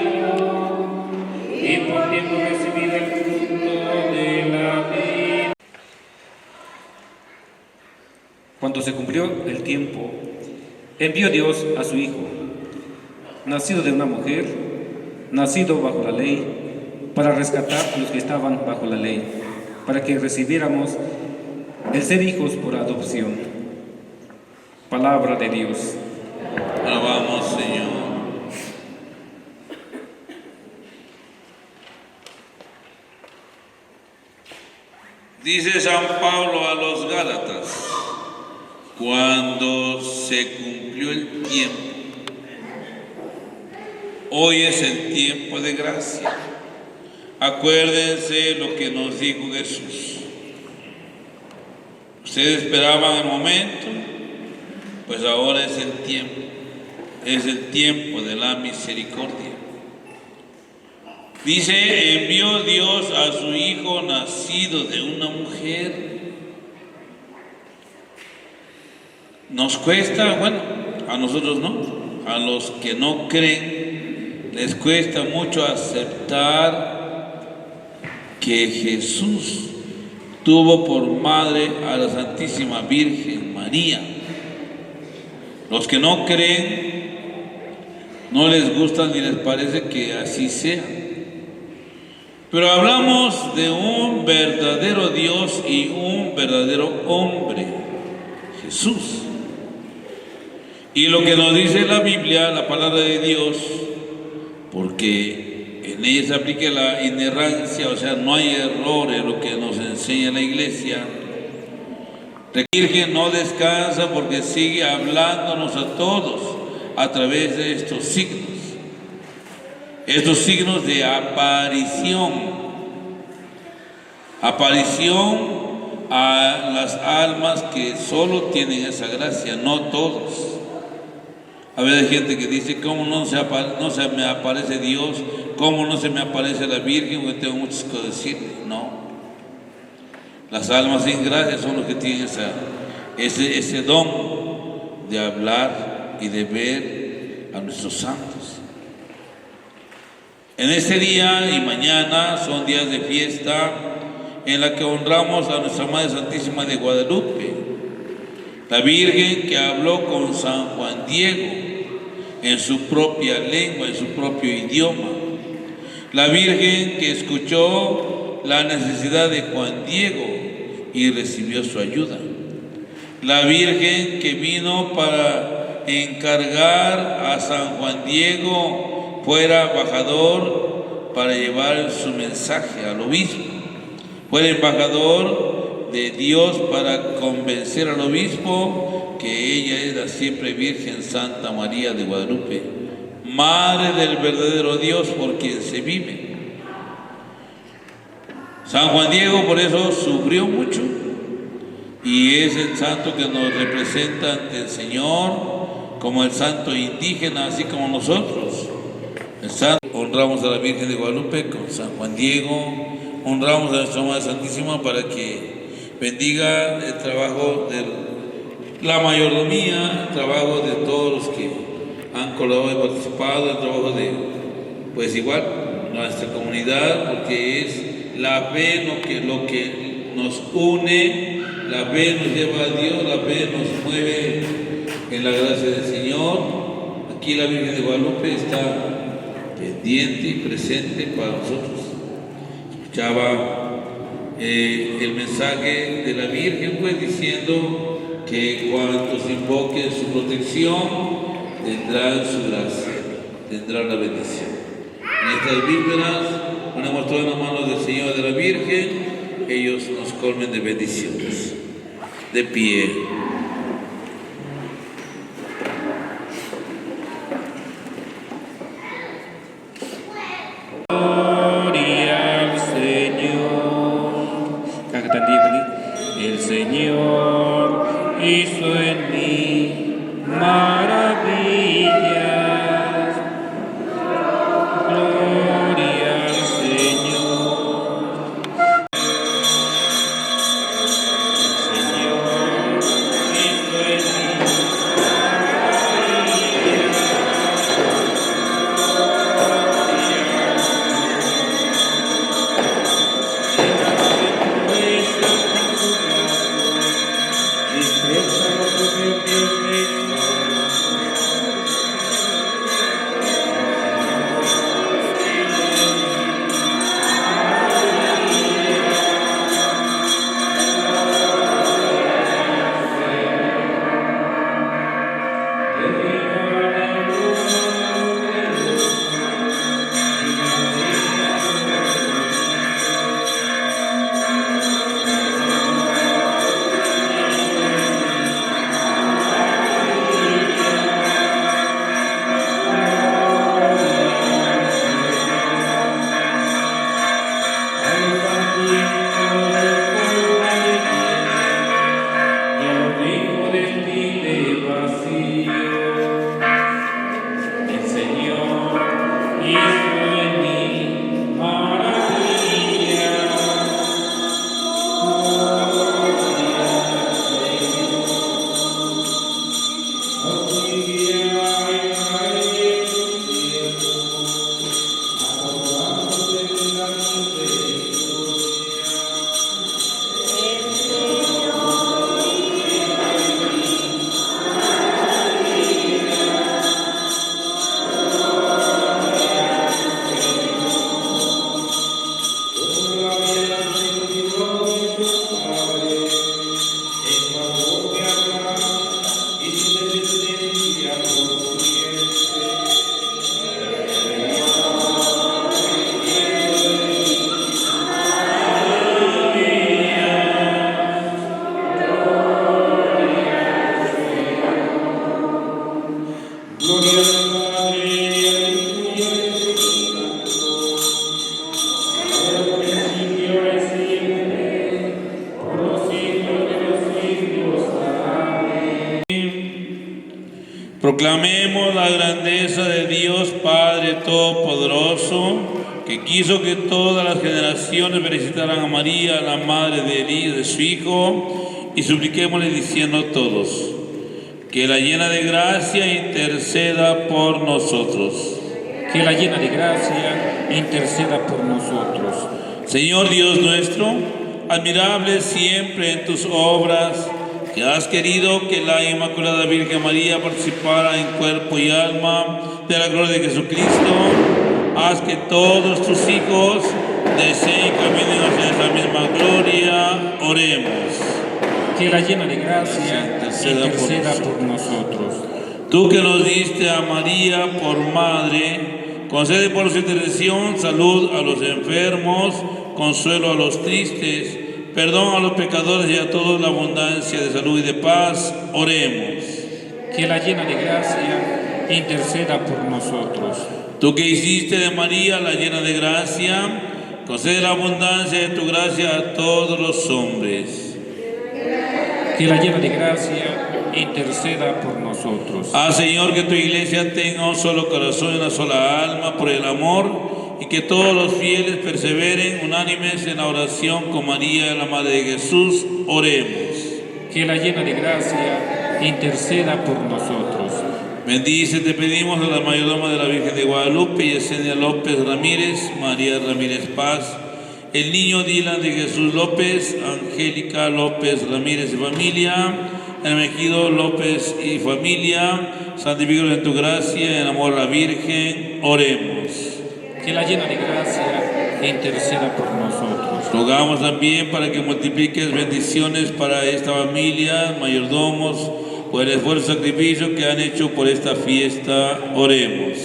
y por ti hemos recibido el fruto de la vida. Cuando se cumplió el tiempo, envió Dios a su Hijo, nacido de una mujer, nacido bajo la ley, para rescatar a los que estaban bajo la ley, para que recibiéramos el ser hijos por adopción. Palabra de Dios. Alabamos, Señor. Dice San Pablo a los Gálatas, cuando se cumplió el tiempo, hoy es el tiempo de gracia. Acuérdense lo que nos dijo Jesús. Ustedes esperaban el momento, pues ahora es el tiempo de la misericordia. Dice, envió Dios a su Hijo nacido de una mujer. Nos cuesta, bueno, a nosotros no, a los que no creen, les cuesta mucho aceptar que Jesús tuvo por madre a la Santísima Virgen María. Los que no creen, no les gusta ni les parece que así sea. Pero hablamos de un verdadero Dios y un verdadero hombre, Jesús. Y lo que nos dice la Biblia, la palabra de Dios, porque en ella se aplica la inerrancia, o sea, no hay error en lo que nos enseña la Iglesia. La Virgen no descansa porque sigue hablándonos a todos a través de estos signos de aparición a las almas que solo tienen esa gracia, no todos. A veces hay gente que dice, ¿cómo no se me aparece Dios? ¿Cómo no se me aparece la Virgen? Porque tengo muchas cosas que decir. No. Las almas sin gracia son los que tienen ese don de hablar y de ver a nuestros santos. En este día y mañana son días de fiesta en la que honramos a nuestra Madre Santísima de Guadalupe, la Virgen que habló con San Juan Diego en su propia lengua, en su propio idioma, la Virgen que escuchó la necesidad de Juan Diego y recibió su ayuda, la Virgen que vino para encargar a San Juan Diego fuera embajador para llevar su mensaje al obispo, fue el embajador de Dios para convencer al obispo que ella es la siempre Virgen Santa María de Guadalupe, Madre del verdadero Dios por quien se vive. San Juan Diego por eso sufrió mucho y es el santo que nos representa ante el Señor como el santo indígena, así como nosotros. El santo, honramos a la Virgen de Guadalupe con San Juan Diego, honramos a nuestra Madre Santísima para que bendiga el trabajo de la mayordomía, el trabajo de todos los que han colaborado y participado, el trabajo de, pues igual, nuestra comunidad, porque es la fe lo que nos une, la fe nos lleva a Dios, la fe nos mueve en la gracia del Señor. Aquí la Virgen de Guadalupe está pendiente y presente para nosotros. Escuchaba el mensaje de la Virgen, pues diciendo que cuantos invoquen su protección tendrán su gracia, tendrán la bendición. En estas vísperas ponemos todas las manos del Señor y de la Virgen, ellos nos colmen de bendiciones. De pie. Gloria al Señor. El Señor hizo en mí maravillas. Gloria al Señor. El Señor hizo en mí Proclamemos la grandeza de Dios Padre Todopoderoso, que quiso que todas las generaciones felicitaran a María, la madre de Elí, de su Hijo, y supliquémosle diciendo todos, que la llena de gracia interceda por nosotros. Que la llena de gracia interceda por nosotros. Señor Dios nuestro, admirable siempre en tus obras, que has querido que la Inmaculada Virgen María participara en cuerpo y alma de la gloria de Jesucristo, haz que todos tus hijos deseen caminar hacia esa misma gloria. Oremos. Que la llena de gracia interceda por nosotros. Tú que nos diste a María por madre, concede por su intercesión salud a los enfermos, consuelo a los tristes, perdón a los pecadores y a todos la abundancia de salud y de paz. Oremos. Que la llena de gracia interceda por nosotros. Tú que hiciste de María la llena de gracia, concede la abundancia de tu gracia a todos los hombres. Que la llena de gracia interceda por nosotros. Señor, que tu iglesia tenga un solo corazón y una sola alma por el amor, y que todos los fieles perseveren unánimes en la oración con María, la Madre de Jesús. Oremos. Que la llena de gracia interceda por nosotros. Bendice, te pedimos, a la mayordoma de la Virgen de Guadalupe, Yesenia López Ramírez, María Ramírez Paz, el niño Dylan de Jesús López, Angélica López Ramírez y familia, Hermegido López y familia, santifícalos en tu gracia, en amor a la Virgen. Oremos. Que la llena de gracia interceda por nosotros. Rogamos también para que multipliques bendiciones para esta familia, mayordomos, por el esfuerzo y sacrificio que han hecho por esta fiesta. Oremos.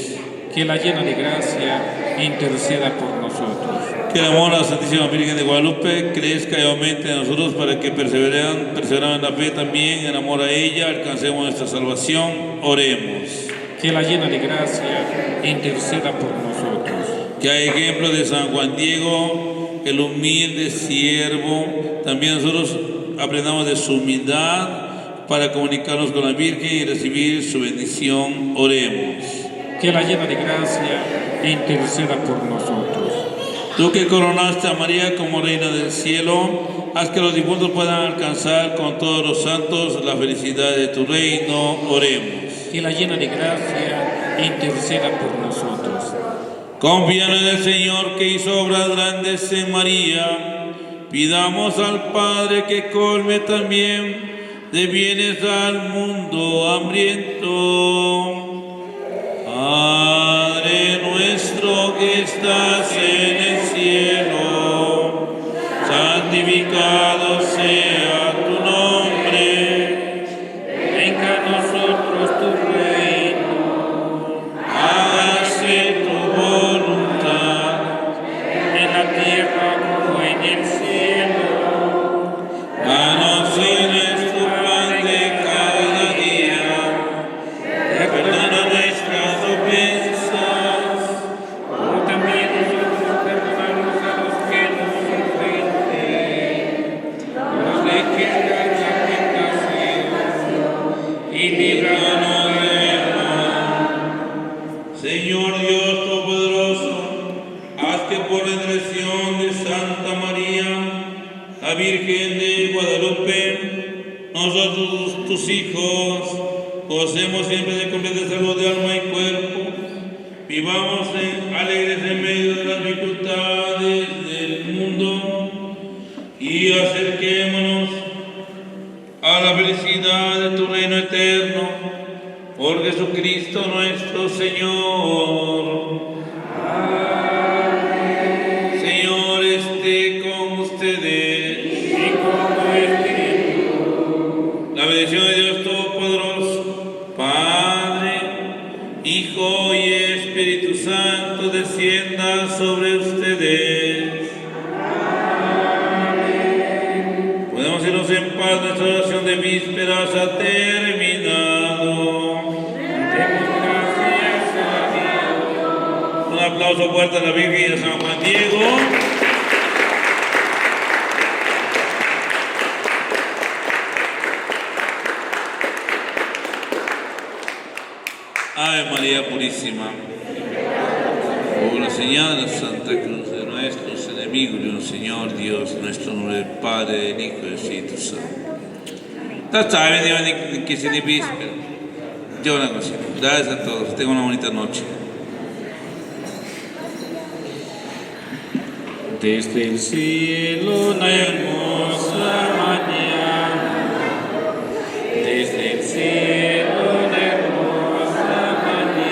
Que la llena de gracia interceda por nosotros. Que el amor a la Santísima Virgen de Guadalupe crezca y aumente en nosotros para que perseverando en la fe también, en amor a ella, alcancemos nuestra salvación. Oremos. Que la llena de gracia interceda por nosotros. Que a ejemplo de San Juan Diego, el humilde siervo, también nosotros aprendamos de su humildad para comunicarnos con la Virgen y recibir su bendición. Oremos. Que la llena de gracia interceda por nosotros. Tú que coronaste a María como Reina del Cielo, haz que los difuntos puedan alcanzar con todos los santos la felicidad de tu reino. Oremos. Que la llena de gracia interceda por nosotros. Confiando en el Señor que hizo obras grandes en María, pidamos al Padre que colme también de bienes al mundo hambriento. Padre nuestro que estás en el cielo, santificado sea tu nombre. Venga a nosotros tu reino. Hágase tu voluntad en la tierra como en el cielo. Danos hoy nuestro pan de cada día. Perdona nuestras ofensas, como también nosotros perdonamos a los que nos ofenden. No nos dejes caer en la tentación y líbranos del mal. Señor Dios Todopoderoso, haz que por la intercesión de Santa María, la Virgen de Guadalupe, nosotros tus hijos, gocemos siempre de completa salud de alma y cuerpo, vivamos alegres en medio de las dificultades del mundo y acerquémonos a la felicidad de tu reino eterno, por Jesucristo nuestro Señor. Amén. Señor esté con ustedes. Y con tu espíritu. La bendición de Dios Todopoderoso, Padre, Hijo y Espíritu Santo, descienda sobre ustedes. Amén. Podemos irnos en paz, nuestra oración de vísperas ha terminado. Un aplauso fuerte a la Virgen y a San Juan Diego. Ave María Purísima, por la señal de la Santa Cruz de nuestros enemigos, de un Señor Dios, nuestro nombre del Padre, del Hijo y del Espíritu Santo. Que se de víspera. Yo una cosa. Gracias a todos. Tengan una bonita noche. Desde el cielo una hermosa mañana, desde el cielo una hermosa mañana,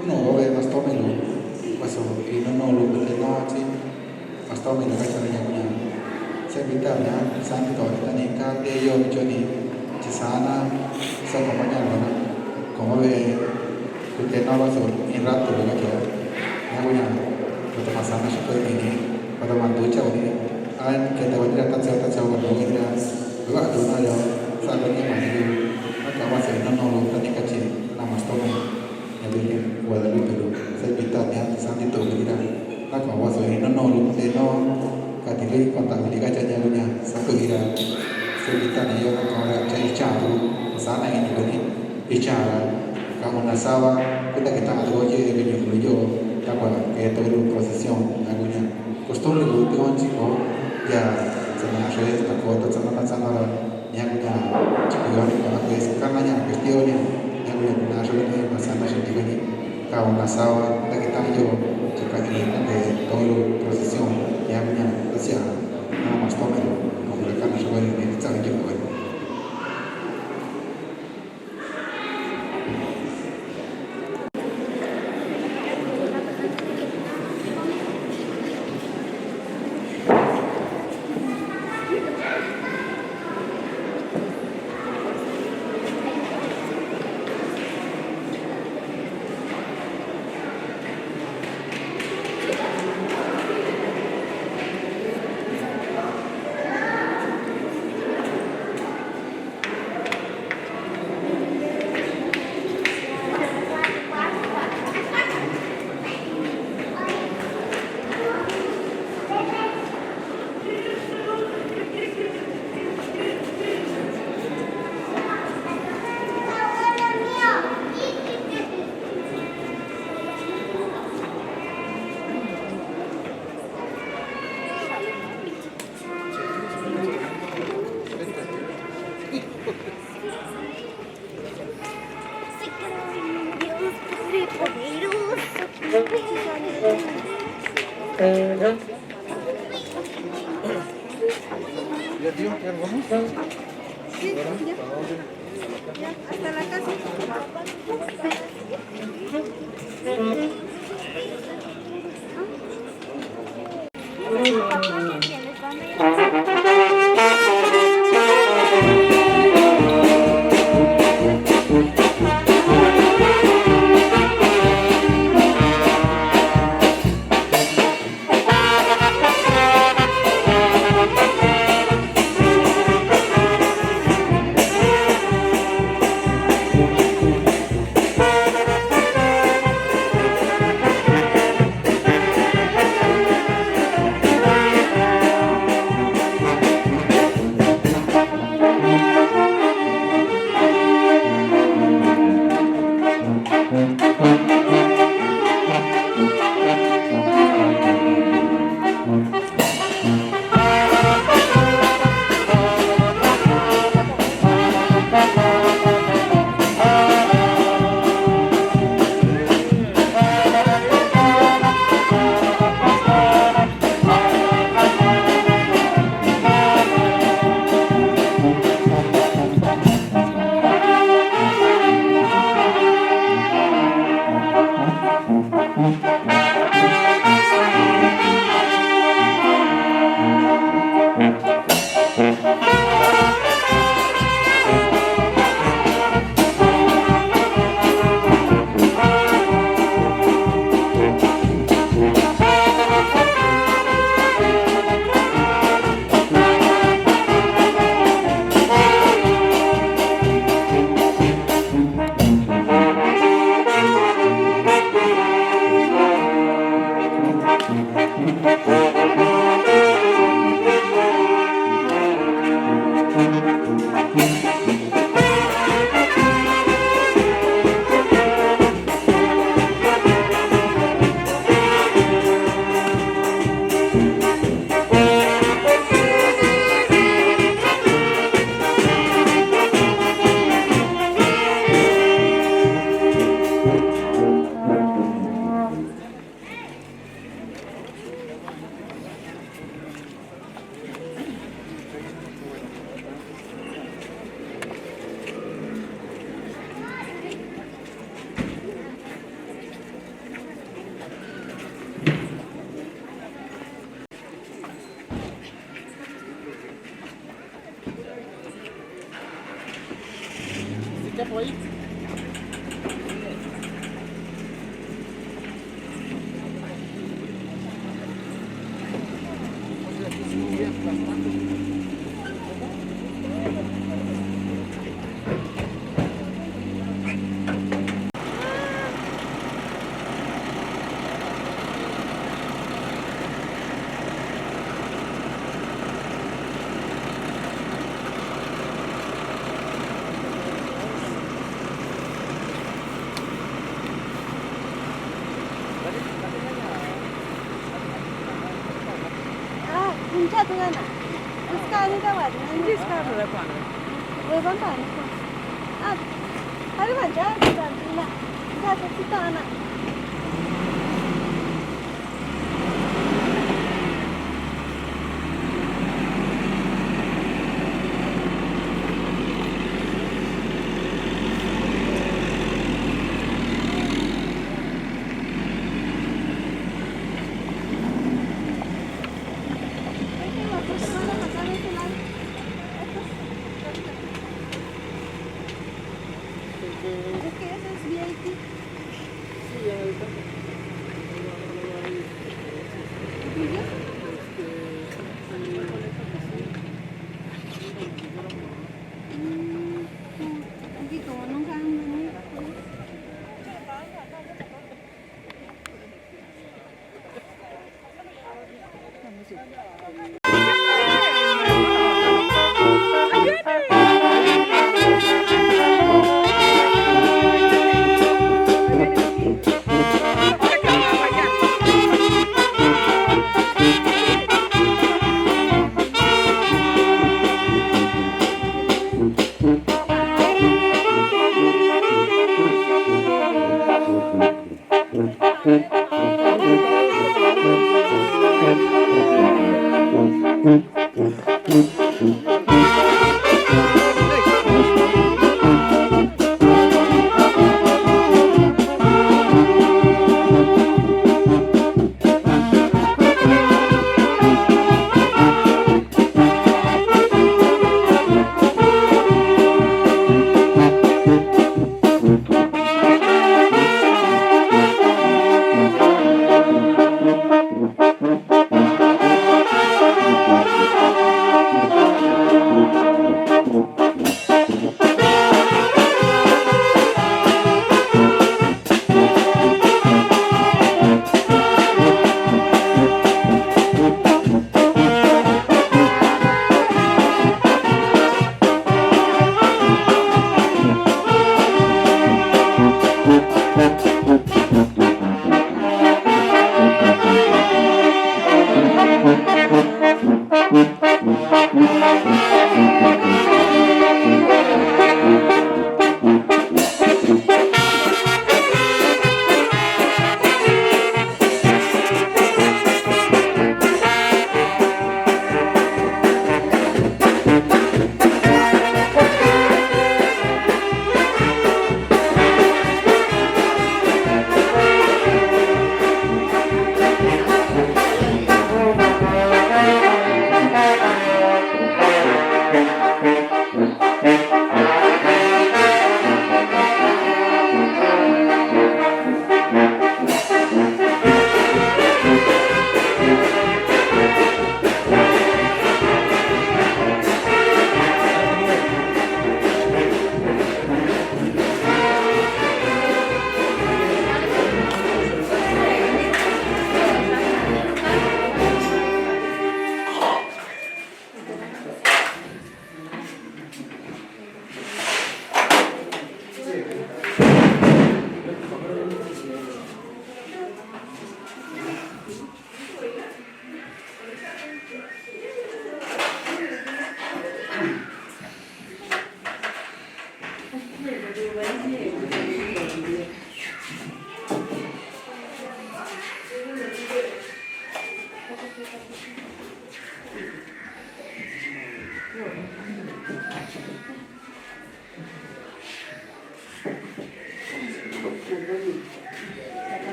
kuno ve mastomelo paso y no lo que no chi mastomelo ka chanya kunya se vitana san to tani ka de yo choni chisana sa compañía no como ve que no paso en rato lo que ya kunya lo que pasa no se puede venir pada manducha ini an que te voy a tratar con lo que era luego tú no yo sabe que más yo acaba de no lo platica chi la mastomelo Nabi Guadalupe lu saya minta dia santi tu kita nak bawa soalnya lu no katili kontak mereka saja punya satu kira saya minta dia kalau ada cara sana ini juga ni cara kamu nasawa kita atur aja di video video apa kayak tu prosession agunya costumbre lu tu orang chico ya sana saya tak kau tak sana yang punya chico yang aku sekarang nanya kuestionnya nasionalnya masana sendiri ini kaum nasawa kita yo jika ini de todo procesión ya punya Rusia nada más tomelo como la carne sobre el estado yo puedo Ya tío, ya nos vamos. Sí, ya, hasta la casa. Punca tu kan? Sekarang ni dah buat. Ini sekarang berapa? Berapa ni? Hari macam kita nak kita nak.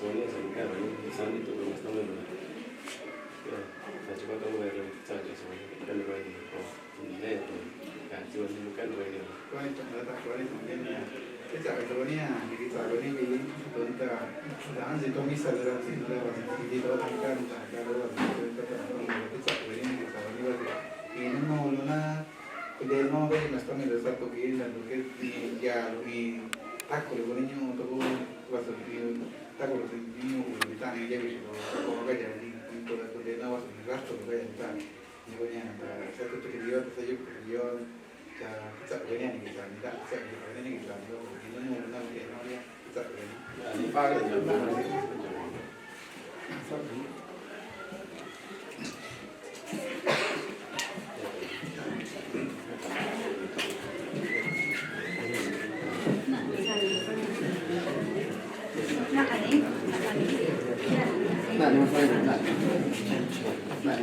Sonia se encarga, ¿no? Sanito, pero está muy bien. La chica tengo que revisar eso, que le va a ir con leer, que si va a ser local, va a ir. Con esto, no está con esto, cái chợ đó nha, cái chợ đó đi mình tuần ta đã gì tôi nghĩ sao rồi thì nó là gì đó thằng can ta cái đó là cái chợ đó đi cái chợ đó đi vậy thì nó luôn á cái đêm nó vậy mà tôi nghĩ là sao tôi nghĩ là cái nhà thì tác của nó như tôi và rồi thì tác của nó như người ta này vậy có cái gì thì tôi đến nó và tôi gasto cái gì ta như vậy nha sẽ tôi cái điều sẽ giúp điềuจะจับไว้เนี่ยกี่จานนี่ได้จับไว้เนี่ยกี่จานก็กินแล้วนู่นนั่นนี่นั่นเนี่ยจับไว้อันนี้ป้าก็จะมานั่นนี่มันค่อยนั่นนั่น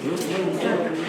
Dios